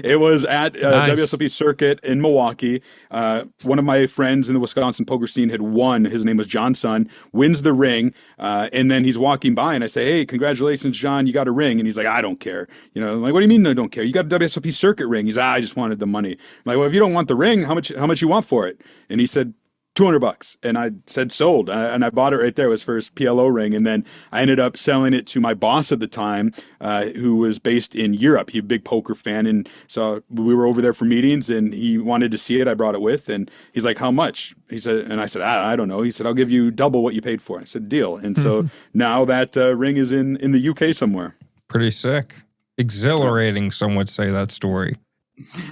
It was at Nice. WSOP Circuit in Milwaukee. One of my friends in the Wisconsin poker scene had won. His name was John Sun. Wins the ring, and then he's walking by, and I say, "Hey, congratulations, John! You got a ring." And he's like, "I don't care." I'm like, "What do you mean I don't care? You got a WSOP Circuit ring." He's, "I just wanted the money." I'm like, "Well, if you don't want the ring, how much you want for it?" And he said, $200. And I said sold. And I bought it right there. It was for his PLO ring. And then I ended up selling it to my boss at the time, who was based in Europe. He's a big poker fan. And so we were over there for meetings and he wanted to see it. I brought it with, and he's like, "How much?" He said, and I said, I don't know. He said, "I'll give you double what you paid for it." I said, "Deal." And so now that ring is in the UK somewhere. Pretty sick. Exhilarating, some would say, that story.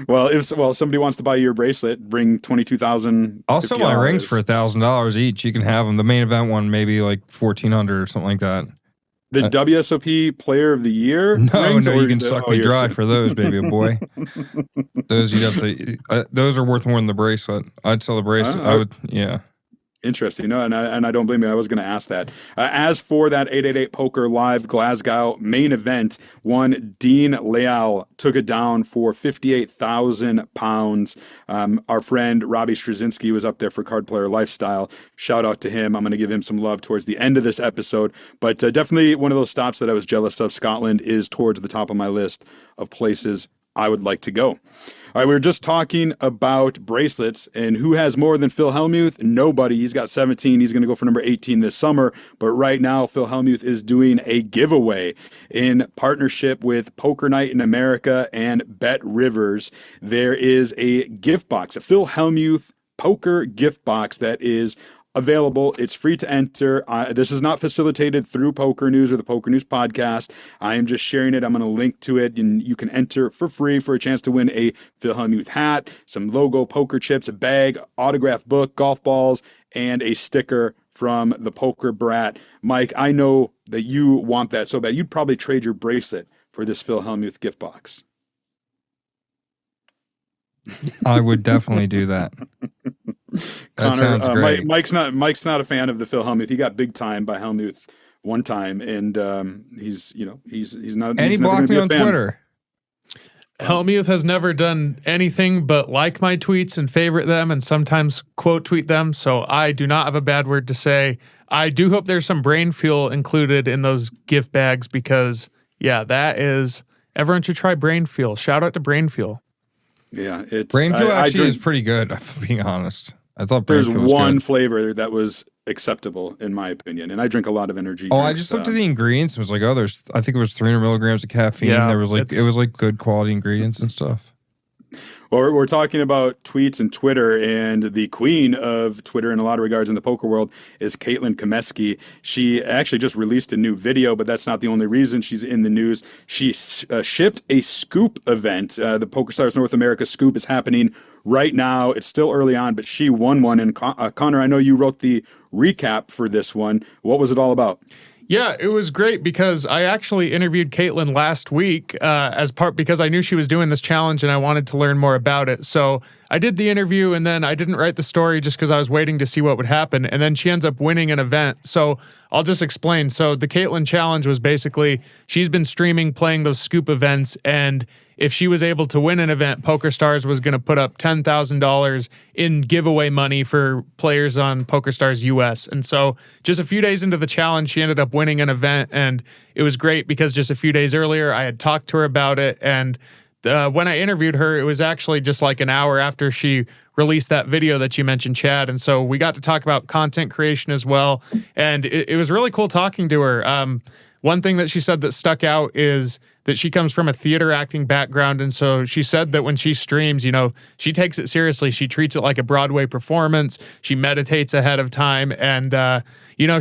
Well, if somebody wants to buy your bracelet, bring $22,000. I'll sell my rings for $1,000 each. You can have them. The main event one, maybe like $1,400 or something like that. The WSOP Player of the Year? No, you can suck me dry for those, baby boy. Those you'd have to. Those are worth more than the bracelet. I'd sell the bracelet. I would, yeah. Interesting. No, and I don't blame you. I was going to ask that. As for that 888 Poker Live Glasgow main event, one Dean Leal took it down for £58,000. Our friend Robbie Straczynski was up there for Card Player Lifestyle. Shout out to him. I'm going to give him some love towards the end of this episode. But definitely one of those stops that I was jealous of. Scotland is towards the top of my list of places I would like to go. All right, we were just talking about bracelets, and who has more than Phil Hellmuth? Nobody. He's got 17. He's going to go for number 18 this summer. But right now, Phil Hellmuth is doing a giveaway in partnership with Poker Night in America and Bet Rivers. There is a gift box, a Phil Hellmuth poker gift box that is available. It's free to enter. This is not facilitated through Poker News or the Poker News Podcast. I am just sharing it. I'm going to link to it, and you can enter for free for a chance to win a Phil Hellmuth hat, some logo poker chips, a bag, autographed book, golf balls, and a sticker from the Poker Brat. Mike, I know that you want that so bad. You'd probably trade your bracelet for this Phil Hellmuth gift box. I would definitely do that. That sounds great. Mike's not a fan of the Phil Hellmuth. He got big time by Hellmuth one time, and he's not. And he blocked me on Twitter. Hellmuth has never done anything but like my tweets and favorite them and sometimes quote tweet them. So I do not have a bad word to say. I do hope there's some brain fuel included in those gift bags because, yeah, that is, everyone should try brain fuel. Shout out to brain fuel. Yeah, it's brain fuel actually is pretty good, if I'm being honest. I thought brain there's fuel was one good. Flavor that was acceptable in my opinion, and I drink a lot of energy. Oh, drinks, I just looked at the ingredients and was like, oh, I think it was 300 milligrams of caffeine. Yeah, There was it was like good quality ingredients and stuff. Well, we're talking about tweets and Twitter, and the queen of Twitter in a lot of regards in the poker world is Caitlin Comeskey. She actually just released a new video, but that's not the only reason she's in the news. She shipped a scoop event. The PokerStars North America scoop is happening right now. It's still early on, but she won one. And Connor, I know you wrote the recap for this one. What was it all about? Yeah, it was great because I actually interviewed Caitlin last week because I knew she was doing this challenge and I wanted to learn more about it. So I did the interview and then I didn't write the story just because I was waiting to see what would happen. And then she ends up winning an event. So I'll just explain. So the Caitlin challenge was basically she's been streaming playing those scoop events, and if she was able to win an event, PokerStars was going to put up $10,000 in giveaway money for players on PokerStars US. And so just a few days into the challenge, she ended up winning an event. And it was great because just a few days earlier, I had talked to her about it. And when I interviewed her, it was actually just like an hour after she released that video that you mentioned, Chad. And so we got to talk about content creation as well. And it was really cool talking to her. One thing that she said that stuck out is that she comes from a theater acting background. And so she said that when she streams, she takes it seriously. She treats it like a Broadway performance. She meditates ahead of time. And,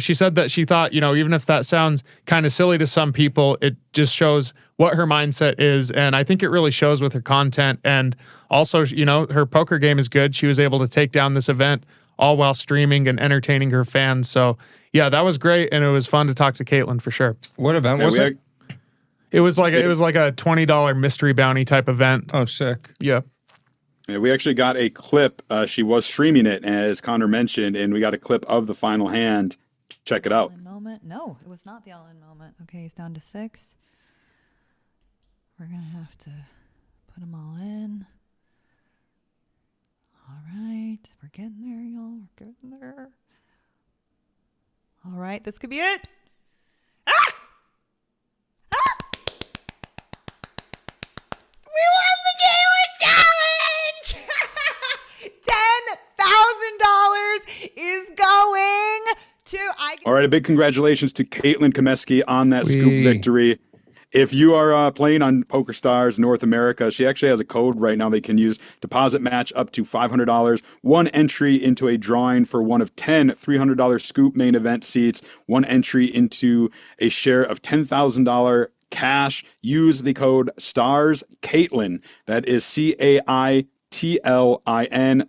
she said that she thought, even if that sounds kind of silly to some people, it just shows what her mindset is. And I think it really shows with her content. And also, her poker game is good. She was able to take down this event all while streaming and entertaining her fans. So yeah, that was great. And it was fun to talk to Caitlin for sure. What event was it? It was like a $20 mystery bounty type event. Oh, sick. Yeah. Yeah, we actually got a clip. She was streaming it, as Connor mentioned, and we got a clip of the final hand. Check it out. Moment. No, it was not the all-in moment. Okay, he's down to 6. We're going to have to put them all in. All right. We're getting there, y'all. We're getting there. All right. This could be it. Ah! We won the Gala Challenge! $10,000 is going to... All right, a big congratulations to Caitlin Comeskey on that scoop victory. If you are playing on PokerStars North America, she actually has a code right now they can use. Deposit match up to $500. One entry into a drawing for one of 10 $300 scoop main event seats. One entry into a share of $10,000 cash. Use the code STARS Caitlin. That is CAITLIN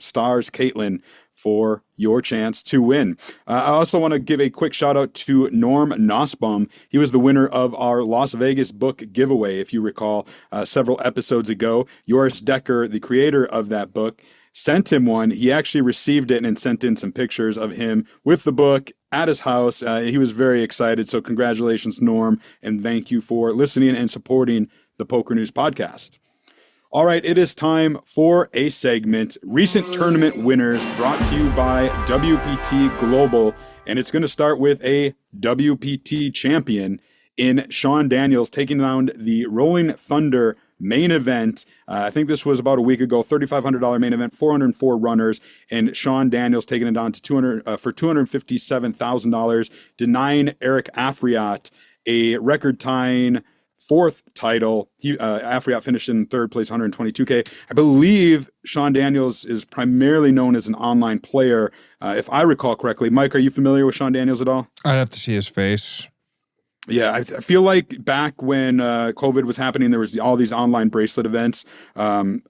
STARS Caitlin for your chance to win. I also want to give a quick shout out to Norm Nusbaum. He was the winner of our Las Vegas book giveaway, if you recall, several episodes ago. Joris Decker, the creator of that book, sent him one. He actually received it and sent in some pictures of him with the book at his house. He was very excited. So congratulations, Norm, and thank you for listening and supporting the Poker News Podcast. All right, it is time for a segment, Recent Tournament Winners, brought to you by WPT Global. And it's going to start with a WPT champion in Shawn Daniels taking down the Rolling Thunder main event. I think this was about a week ago, $3,500 main event, 404 runners, and Shawn Daniels taking it down to $257,000, denying Eric Afriat a record-tying fourth title. Afriat finished in third place, $122K. I believe Shawn Daniels is primarily known as an online player, if I recall correctly. Mike, are you familiar with Shawn Daniels at all? I'd have to see his face. Yeah, I feel like back when COVID was happening, there was all these online bracelet events. I'm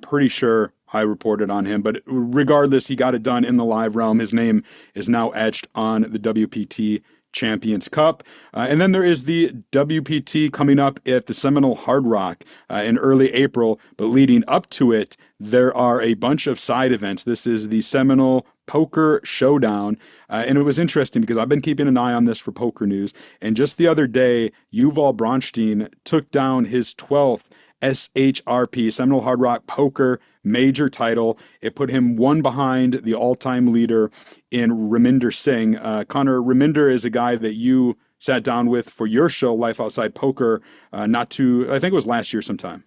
pretty sure I reported on him, but regardless, he got it done in the live realm. His name is now etched on the WPT Champions Cup. And then there is the WPT coming up at the Seminole Hard Rock in early April. But leading up to it, there are a bunch of side events. This is the Seminole Poker Showdown. And it was interesting because I've been keeping an eye on this for Poker News. And just the other day, Yuval Bronshtein took down his 12th SHRP, Seminole Hard Rock Poker major title. It put him one behind the all-time leader in Raminder Singh. Connor, Raminder is a guy that you sat down with for your show, Life Outside Poker, I think it was last year sometime.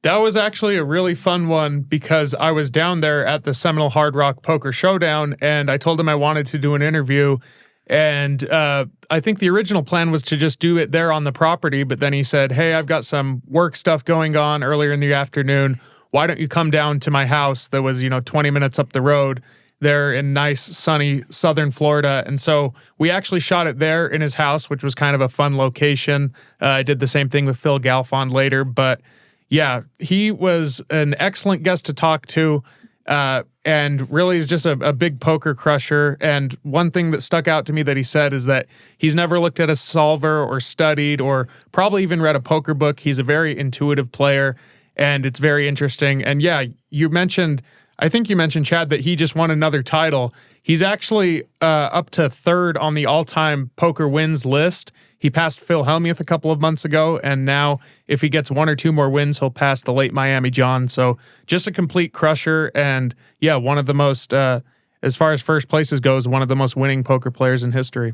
That was actually a really fun one because I was down there at the Seminole Hard Rock Poker Showdown, and I told him I wanted to do an interview. And I think the original plan was to just do it there on the property, but then he said, hey, I've got some work stuff going on earlier in the afternoon. Why don't you come down to my house that was, 20 minutes up the road there in nice, sunny southern Florida? And so we actually shot it there in his house, which was kind of a fun location. I did the same thing with Phil Galfond later, but yeah, he was an excellent guest to talk to. And really is just a big poker crusher. And one thing that stuck out to me that he said is that he's never looked at a solver or studied or probably even read a poker book. He's a very intuitive player, and it's very interesting. And yeah, I think you mentioned, Chad, that he just won another title. He's actually up to third on the all-time poker wins list. He passed Phil Hellmuth a couple of months ago, and now if he gets one or two more wins, he'll pass the late Miami John. So just a complete crusher, and yeah, one of the most, as far as first places goes, one of the most winning poker players in history.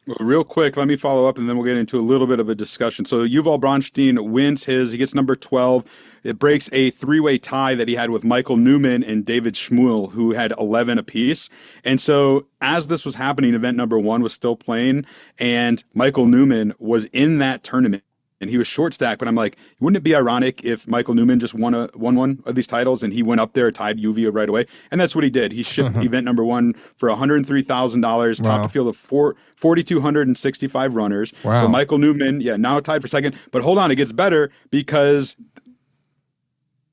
Well, real quick, let me follow up, and then we'll get into a little bit of a discussion. So Yuval Bronshtein wins he gets number 12. It breaks a three-way tie that he had with Michael Newman and David Schmuel, who had 11 apiece. And so as this was happening, event number 1 was still playing, and Michael Newman was in that tournament. And he was short stacked, but I'm like, wouldn't it be ironic if Michael Newman just won one of these titles and he went up there, tied UV right away? And that's what he did. He shipped event number 1 for $103,000, topped a field of 4,265 runners. Wow. So Michael Newman, now tied for second. But hold on, it gets better because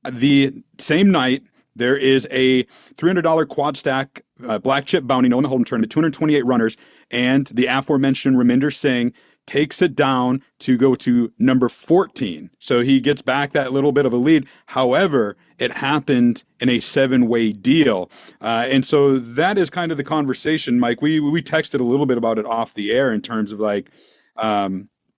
the same night, there is a $300 quad stack black chip bounty, no in the Hold'em tournament, 228 runners, and the aforementioned Raminder Singh takes it down to go to number 14. So he gets back that little bit of a lead. However, it happened in a 7-way deal. And so that is kind of the conversation, Mike. We texted a little bit about it off the air in terms of like, I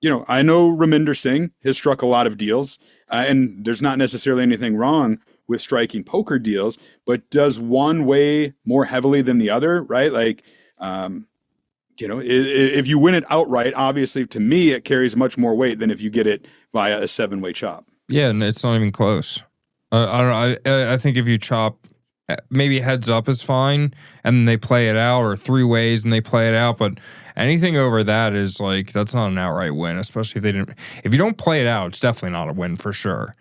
know Raminder Singh has struck a lot of deals, and there's not necessarily anything wrong with striking poker deals, but does one weigh more heavily than the other, right? Like, if you win it outright, obviously, to me, it carries much more weight than if you get it via a 7-way chop. Yeah, and it's not even close. I think if you chop, maybe heads up is fine, and then they play it out, or 3 ways and they play it out. But anything over that is like, that's not an outright win, especially if you don't play it out, it's definitely not a win for sure.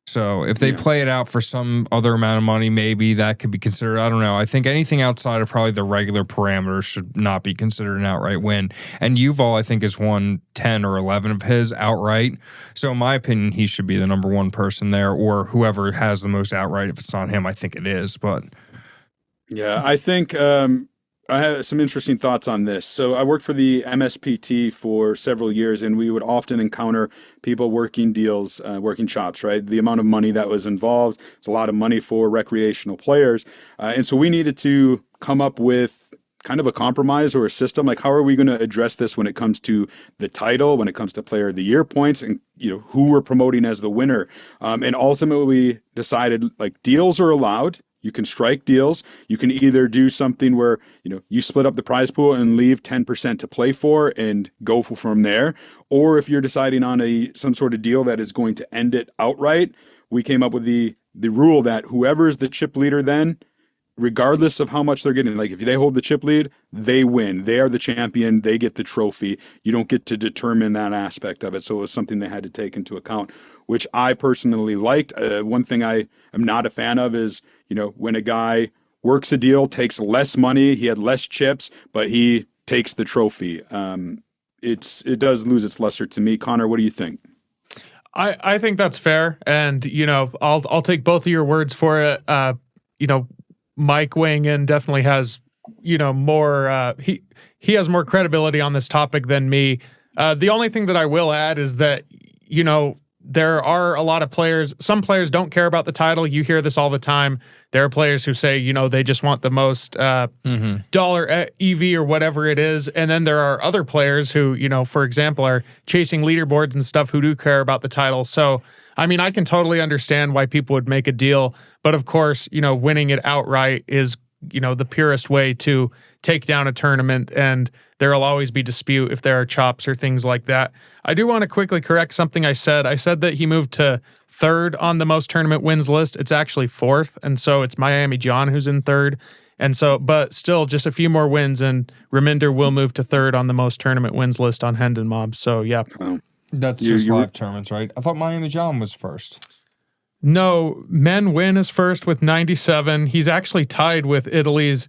So if they play it out for some other amount of money, maybe that could be considered. I don't know. I think anything outside of probably the regular parameters should not be considered an outright win. And Yuval, I think, has won 10 or 11 of his outright. So in my opinion, he should be the number 1 person there, or whoever has the most outright. If it's not him, I think it is. But yeah, I think I have some interesting thoughts on this. So I worked for the MSPT for several years, and we would often encounter people working deals, working chops, right? The amount of money that was involved, it's a lot of money for recreational players. And so we needed to come up with kind of a compromise or a system. Like, how are we going to address this when it comes to the title, when it comes to Player of the Year points, and who we're promoting as the winner? And ultimately we decided, like, deals are allowed. You can strike deals. You can either do something where, you split up the prize pool and leave 10% to play for and go from there. Or if you're deciding on some sort of deal that is going to end it outright, we came up with the rule that whoever is the chip leader then, regardless of how much they're getting, like if they hold the chip lead, they win. They are the champion. They get the trophy. You don't get to determine that aspect of it. So it was something they had to take into account, which I personally liked. One thing I am not a fan of is, when a guy works a deal, takes less money, he had less chips, but he takes the trophy. It does lose its luster to me. Connor, what do you think? I think that's fair. And, I'll take both of your words for it. Mike weighing in definitely has more he has more credibility on this topic than me. The only thing that I will add is that there are a lot of players. Some players don't care about the title. You hear this all the time. There are players who say, they just want the most dollar EV or whatever it is. And then there are other players who, for example, are chasing leaderboards and stuff who do care about the title. So, I mean, I can totally understand why people would make a deal. But of course, winning it outright is, the purest way to take down a tournament. And there will always be dispute if there are chops or things like that. I do want to quickly correct something I said. I said that he moved to third on the most tournament wins list. It's actually fourth. And so it's Miami John who's in third. And so, but still just a few more wins and Raminder will move to third on the most tournament wins list on Hendon Mob. So yeah. That's just live tournaments, right? I thought Miami John was first. No, men win is first with 97. He's actually tied with Italy's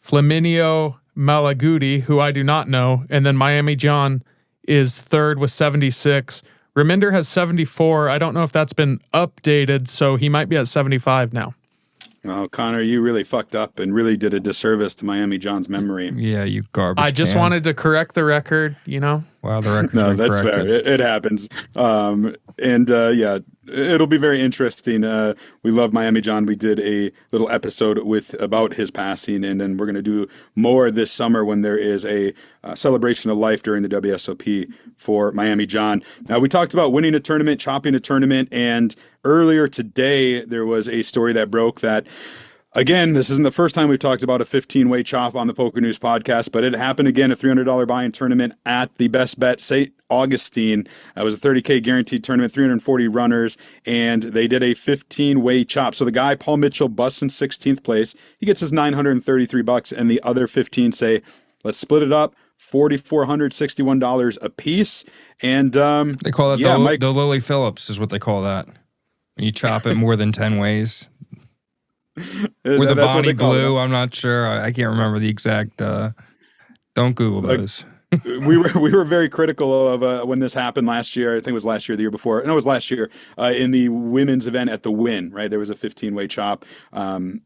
Flaminio Malagudi, who I do not know. And then Miami John is third with 76. Raminder has 74. I don't know if that's been updated, so he might be at 75 now. Oh, Connor, you really fucked up and really did a disservice to Miami John's memory. Yeah, you garbage. I just wanted to correct the record, Wow, the record's No, been that's corrected. fair. It happens. Yeah, it'll be very interesting. We love Miami John. We did a little episode about his passing, and then we're going to do more this summer when there is a celebration of life during the WSOP for Miami John. Now, we talked about winning a tournament, chopping a tournament, and earlier today there was a story that broke that, again, this isn't the first time we've talked about a 15-way chop on the Poker News podcast, but it happened again, a $300 buy-in tournament at the Best Bet St. Augustine. It was a $30K guaranteed tournament, 340 runners, and they did a 15-way chop. So the guy, Paul Mitchell, busts in 16th place. He gets his $933, and the other 15 say, let's split it up, $4,461 a piece. And they call that the Lily Phillips is what they call that. You chop it more than 10 ways. With a Bonnie Blue, I'm not sure. I can't remember the exact. Don't Google those. we were very critical of when this happened last year. I think it was last year, the year before. No, it was last year in the women's event at the Wynn. Right, there was a 15-way chop, and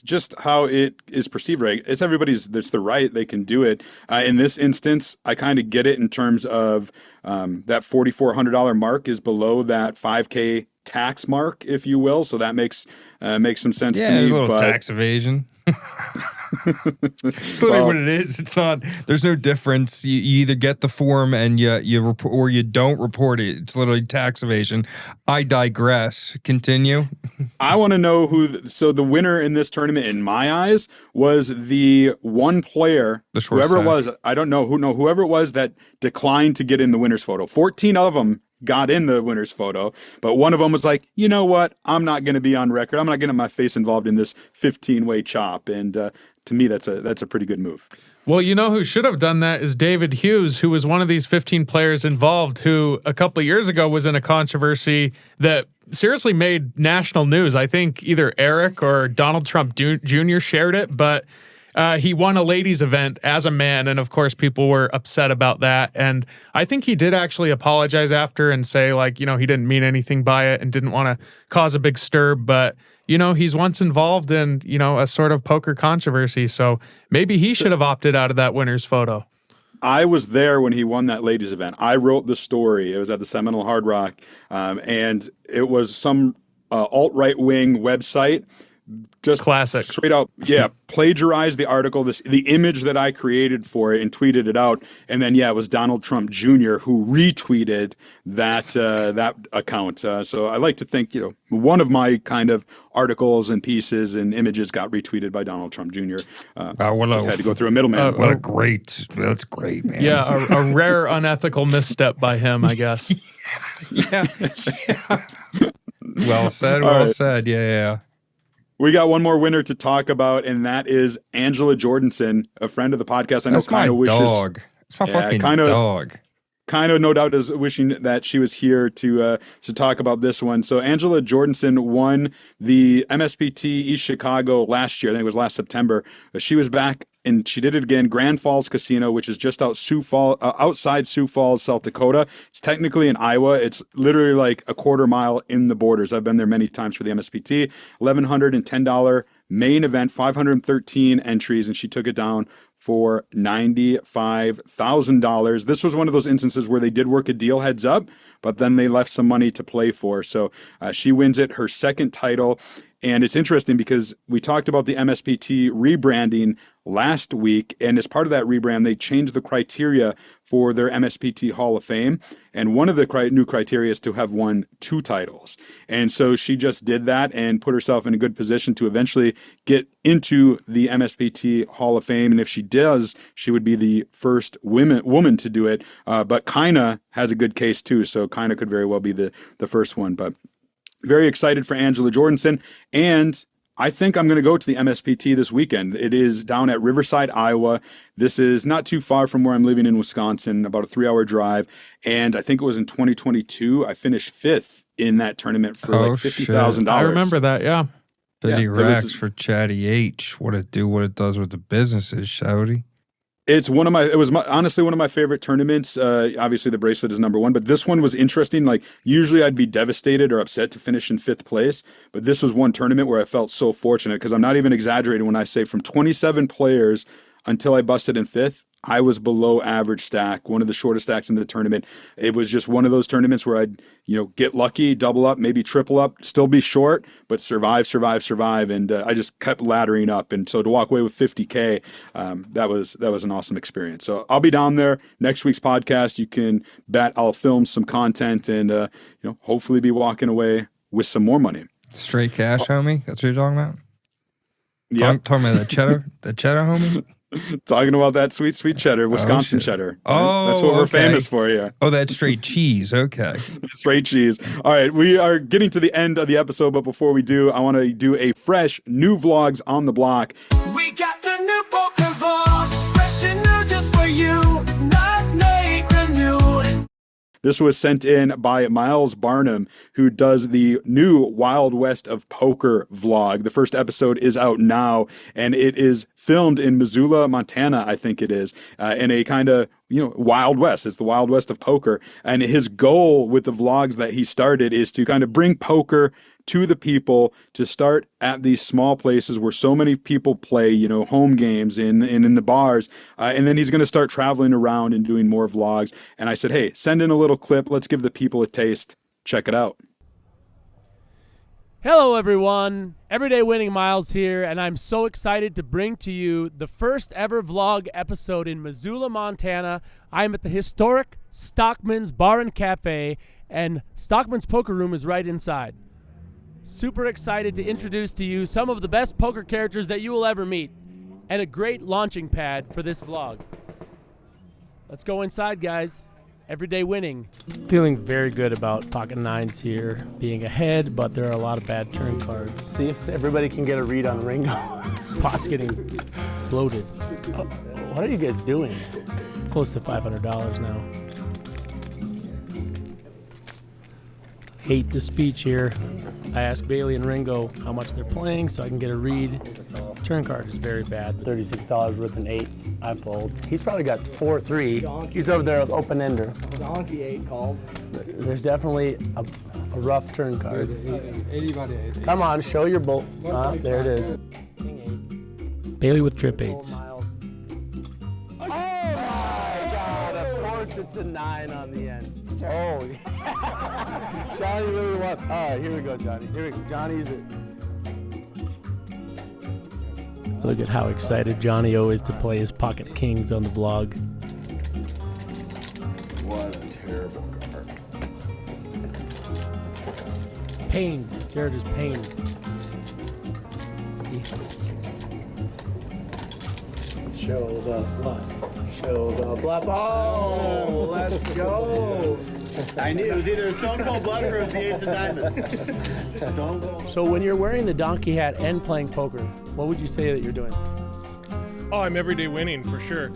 just how it is perceived. Right, it's everybody's. That's the right. They can do it. In this instance, I kind of get it in terms of that $4,400 mark is below that $5K tax mark, if you will. So that makes some sense to me. Yeah, a little tax evasion. It's literally what it is. It's not. There's no difference. You either get the form and you report, or you don't report it. It's literally tax evasion. I digress. Continue. I want to know who. So the winner in this tournament, in my eyes, was the one player, whoever it was. I don't know whoever it was that declined to get in the winner's photo. 14 of them got in the winner's photo, but one of them was like, you know what? I'm not going to be on record. I'm not getting my face involved in this 15-way chop. And to me, that's a pretty good move. Well, who should have done that is David Hughes, who was one of these 15 players involved, who a couple of years ago was in a controversy that seriously made national news. I think either Eric or Donald Trump Jr. shared it, but he won a ladies event as a man, and of course people were upset about that. And I think he did actually apologize after and say, like, he didn't mean anything by it and didn't want to cause a big stir. But he's once involved in a sort of poker controversy, so maybe he should have opted out of that winner's photo. I was there when he won that ladies event. I wrote the story. It was at the Seminole Hard Rock, and it was some alt-right wing website. Just classic, straight out, plagiarized the article, the image that I created for it, and tweeted it out. And then, it was Donald Trump Jr. who retweeted that account. So I like to think, one of my kind of articles and pieces and images got retweeted by Donald Trump Jr. Just had to go through a middleman. That's great, man. Yeah, a rare unethical misstep by him, I guess. yeah. Well said. Yeah. We got one more winner to talk about, and that is Angela Jordison, a friend of the podcast. I know That's my dog. It's my fucking dog. Kind of, no doubt, is wishing that she was here to talk about this one. So Angela Jordison won the MSPT East Chicago last year. I think it was last September. She was back, and she did it again. Grand Falls Casino, which is just outside Sioux Falls, South Dakota. It's technically in Iowa. It's literally like a quarter mile in the borders. I've been there many times for the MSPT. $1,110 main event, 513 entries, and she took it down for $95,000. This was one of those instances where they did work a deal heads up, but then they left some money to play for. So she wins it, her second title. And it's interesting because we talked about the MSPT rebranding last week. And as part of that rebrand, they changed the criteria for their MSPT Hall of Fame. And one of the new criteria is to have won 2 titles. And so she just did that and put herself in a good position to eventually get into the MSPT Hall of Fame. And if she does, she would be the first woman to do it. But Kaina has a good case too. So Kaina could very well be the first one. But very excited for Angela Jordison. And I think I'm going to go to the MSPT this weekend. It is down at Riverside, Iowa. This is not too far from where I'm living in Wisconsin, about a 3-hour drive. And I think it was in 2022. I finished 5th in that tournament for like $50,000. I remember that, yeah. 50 racks for Chatty H. What it does with the businesses, shouty. Honestly one of my favorite tournaments. Obviously the bracelet is number 1, but this one was interesting. Like usually I'd be devastated or upset to finish in 5th place, but this was one tournament where I felt so fortunate because I'm not even exaggerating when I say from 27 players until I busted in 5th, I was below average stack, one of the shortest stacks in the tournament. It was just one of those tournaments where I'd, get lucky, double up, maybe triple up, still be short, but survive. And I just kept laddering up. And so to walk away with 50K, that was an awesome experience. So I'll be down there next week's podcast. You can bet I'll film some content and, hopefully be walking away with some more money. Straight cash, homie. That's what you're talking about? Yeah. Talking about the cheddar, homie? Talking about that sweet cheddar, Wisconsin cheddar. Oh, that's what we're famous for here. Oh, that's straight cheese. Okay. Straight cheese. All right, we are getting to the end of the episode, but before we do, I want to do a fresh new vlogs on the block. We got the new poker vlogs, fresh and new just for you, not made renewed. This was sent in by Miles Barnum, who does the new Wild West of Poker vlog. The first episode is out now, and it is filmed in Missoula, Montana, I think it is, in a kind of, Wild West. It's the Wild West of poker. And his goal with the vlogs that he started is to kind of bring poker to the people, to start at these small places where so many people play, home games in the bars. And then he's going to start traveling around and doing more vlogs. And I said, hey, send in a little clip. Let's give the people a taste. Check it out. Hello, everyone. Everyday Winning Miles here, and I'm so excited to bring to you the first ever vlog episode in Missoula, Montana. I'm at the historic Stockman's Bar and Cafe, and Stockman's Poker Room is right inside. Super excited to introduce to you some of the best poker characters that you will ever meet, and a great launching pad for this vlog. Let's go inside, guys. Everyday Winning. Feeling very good about pocket nines here being ahead, but there are a lot of bad turn cards. See if everybody can get a read on Ringo. Pot's getting bloated. Oh, what are you guys doing? Close to $500 now. Hate the speech here. I asked Bailey and Ringo how much they're playing so I can get a read. Turn card is very bad. $36 worth an 8. I fold. He's probably got 4-3. He's over there with open ender. Donkey 8 called. There's definitely a rough turn card. 80 by 8. Come on, show your bull. There it is. Bailey with trip 8s. Oh my God! Of course it's a 9 on the end. Oh, Johnny really wants. All right, here we go, Johnny. Here we go. Johnny's it. Look at how excited Johnny O is to play his pocket kings on the vlog. What a terrible card. Pained. Jared is pained. Show the bluff. Show the bluff. Oh, let's go. I knew it was either a Stone Cold Bluff or it was the Ace of Diamonds. So when you're wearing the donkey hat and playing poker, what would you say that you're doing? Oh, I'm everyday winning for sure.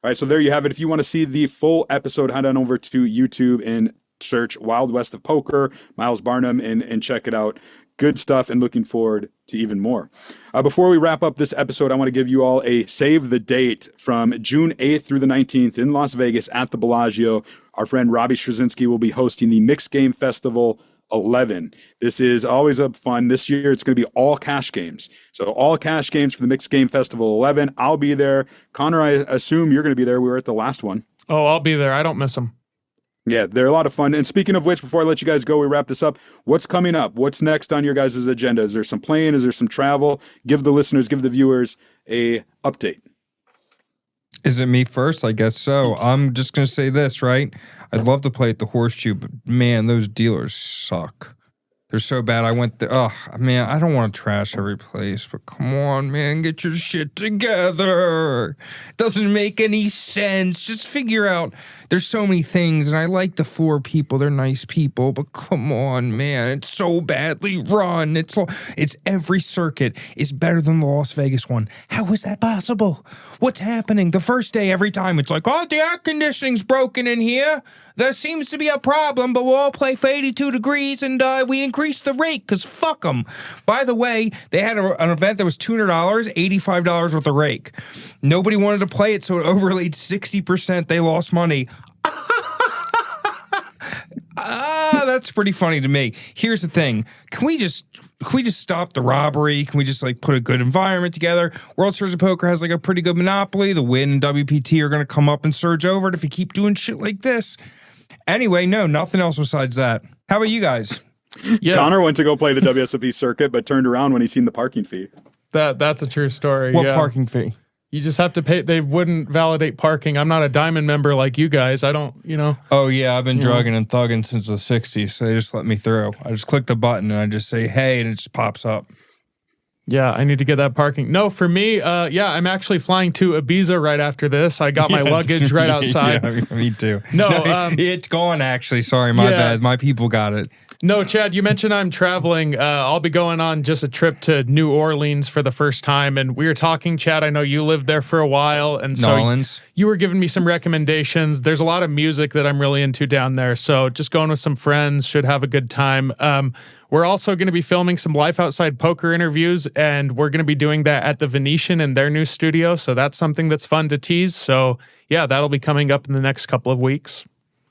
All right, so there you have it. If you want to see the full episode, head on over to YouTube and search Wild West of Poker, Miles Barnum, and check it out. good stuff and looking forward to even more. Before we wrap up this episode, I want to give you all a save the date from June 8th through the 19th in Las Vegas at the Bellagio. Our friend Robbie Straczynski will be hosting the Mixed Game Festival 11. This is always a fun. This year, it's going to be all cash games. So all cash games for the Mixed Game Festival 11. I'll be there. Connor, I assume you're going to be there. We were at the last one. Oh, I'll be there. I don't miss them. Yeah, they're a lot of fun. And speaking of which, before I let you guys go, we wrap this up. What's coming up? What's next on your guys' agenda? Is there some playing? Is there some travel? Give the listeners, give the viewers a update. Is it me first? I guess so. I'm just going to say this, right? I'd love to play at the Horseshoe, but man, those dealers suck. They're so bad. I went there. Oh, man, I don't want to trash every place, but come on, man, get your shit together. It doesn't make any sense. Just figure out. There's so many things, and I like the floor people. They're nice people, but come on, man. It's so badly run. It's every circuit is better than the Las Vegas one. How is that possible? What's happening? The first day, every time, it's like, oh, the air conditioning's broken in here. There seems to be a problem, but we'll all play for 82 degrees, and we increase the rate, because fuck them. By the way, they had an event that was $200, $85 with a rake. Nobody wanted to play it, so it overlaid 60%. They lost money. That's pretty funny to me. Here's the thing. Can we just stop the robbery? Can we just put a good environment together? World Series of Poker has a pretty good monopoly. The Win and WPT are going to come up and surge over it if you keep doing shit like this. Anyway, no, nothing else besides that. How about you guys? Yeah. Connor went to go play the WSOP circuit, but turned around when he seen the parking fee. That's a true story. What parking fee? You just have to pay. They wouldn't validate parking. I'm not a diamond member like you guys. I don't, Oh, yeah, I've been drugging and thugging since the 60s, so they just let me through. I just click the button and I just say, hey, and it just pops up. Yeah, I need to get that parking. No, for me, I'm actually flying to Ibiza right after this. I got my luggage right outside. Yeah, me too. No, it's gone, actually. Sorry, my bad. My people got it. No, Chad, you mentioned I'm traveling. I'll be going on just a trip to New Orleans for the first time. And we were talking, Chad, I know you lived there for a while. And so you were giving me some recommendations. There's a lot of music that I'm really into down there. So just going with some friends, should have a good time. We're also going to be filming some Life Outside Poker interviews, and we're going to be doing that at the Venetian in their new studio. So that's something that's fun to tease. So yeah, that'll be coming up in the next couple of weeks.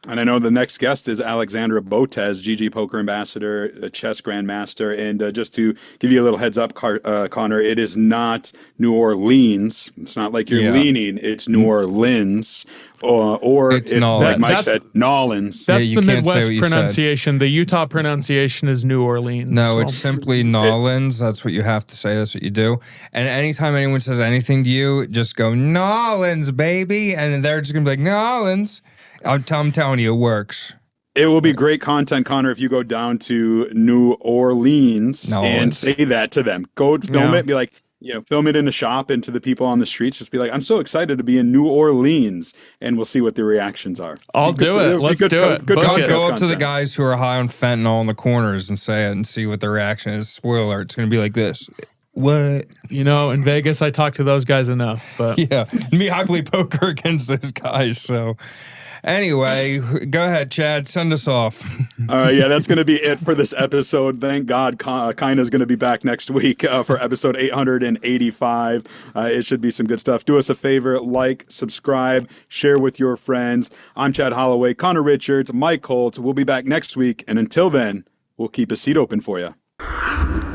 And I know the next guest is Alexandra Botez, GG Poker Ambassador, a chess grandmaster. And just to give you a little heads up, Connor, it is not New Orleans. It's not like you're leaning. It's New Orleans. Or it's like Mike said, Nolans. That's the Midwest pronunciation. The Utah pronunciation is New Orleans. No, it's simply Nolans. That's what you have to say. That's what you do. And anytime anyone says anything to you, just go, Nolans, baby. And then they're just going to be like, Nolans. I'm telling you, it works. It will be great content, Connor, if you go down to New Orleans and say that to them. Go film it, be like, film it in the shop and to the people on the streets. Just be like, I'm so excited to be in New Orleans, and we'll see what the reactions are. I'll do it. Let's do it. Go up to the guys who are high on fentanyl in the corners and say it and see what their reaction is. Spoiler, it's going to be like this. What? In Vegas, I talk to those guys enough. But yeah, I play poker against those guys, so... Anyway, go ahead, Chad. Send us off. All right, that's going to be it for this episode. Thank God Kaina's going to be back next week for episode 885. It should be some good stuff. Do us a favor, like, subscribe, share with your friends. I'm Chad Holloway, Connor Richards, Mike Holtz. We'll be back next week, and until then, we'll keep a seat open for you.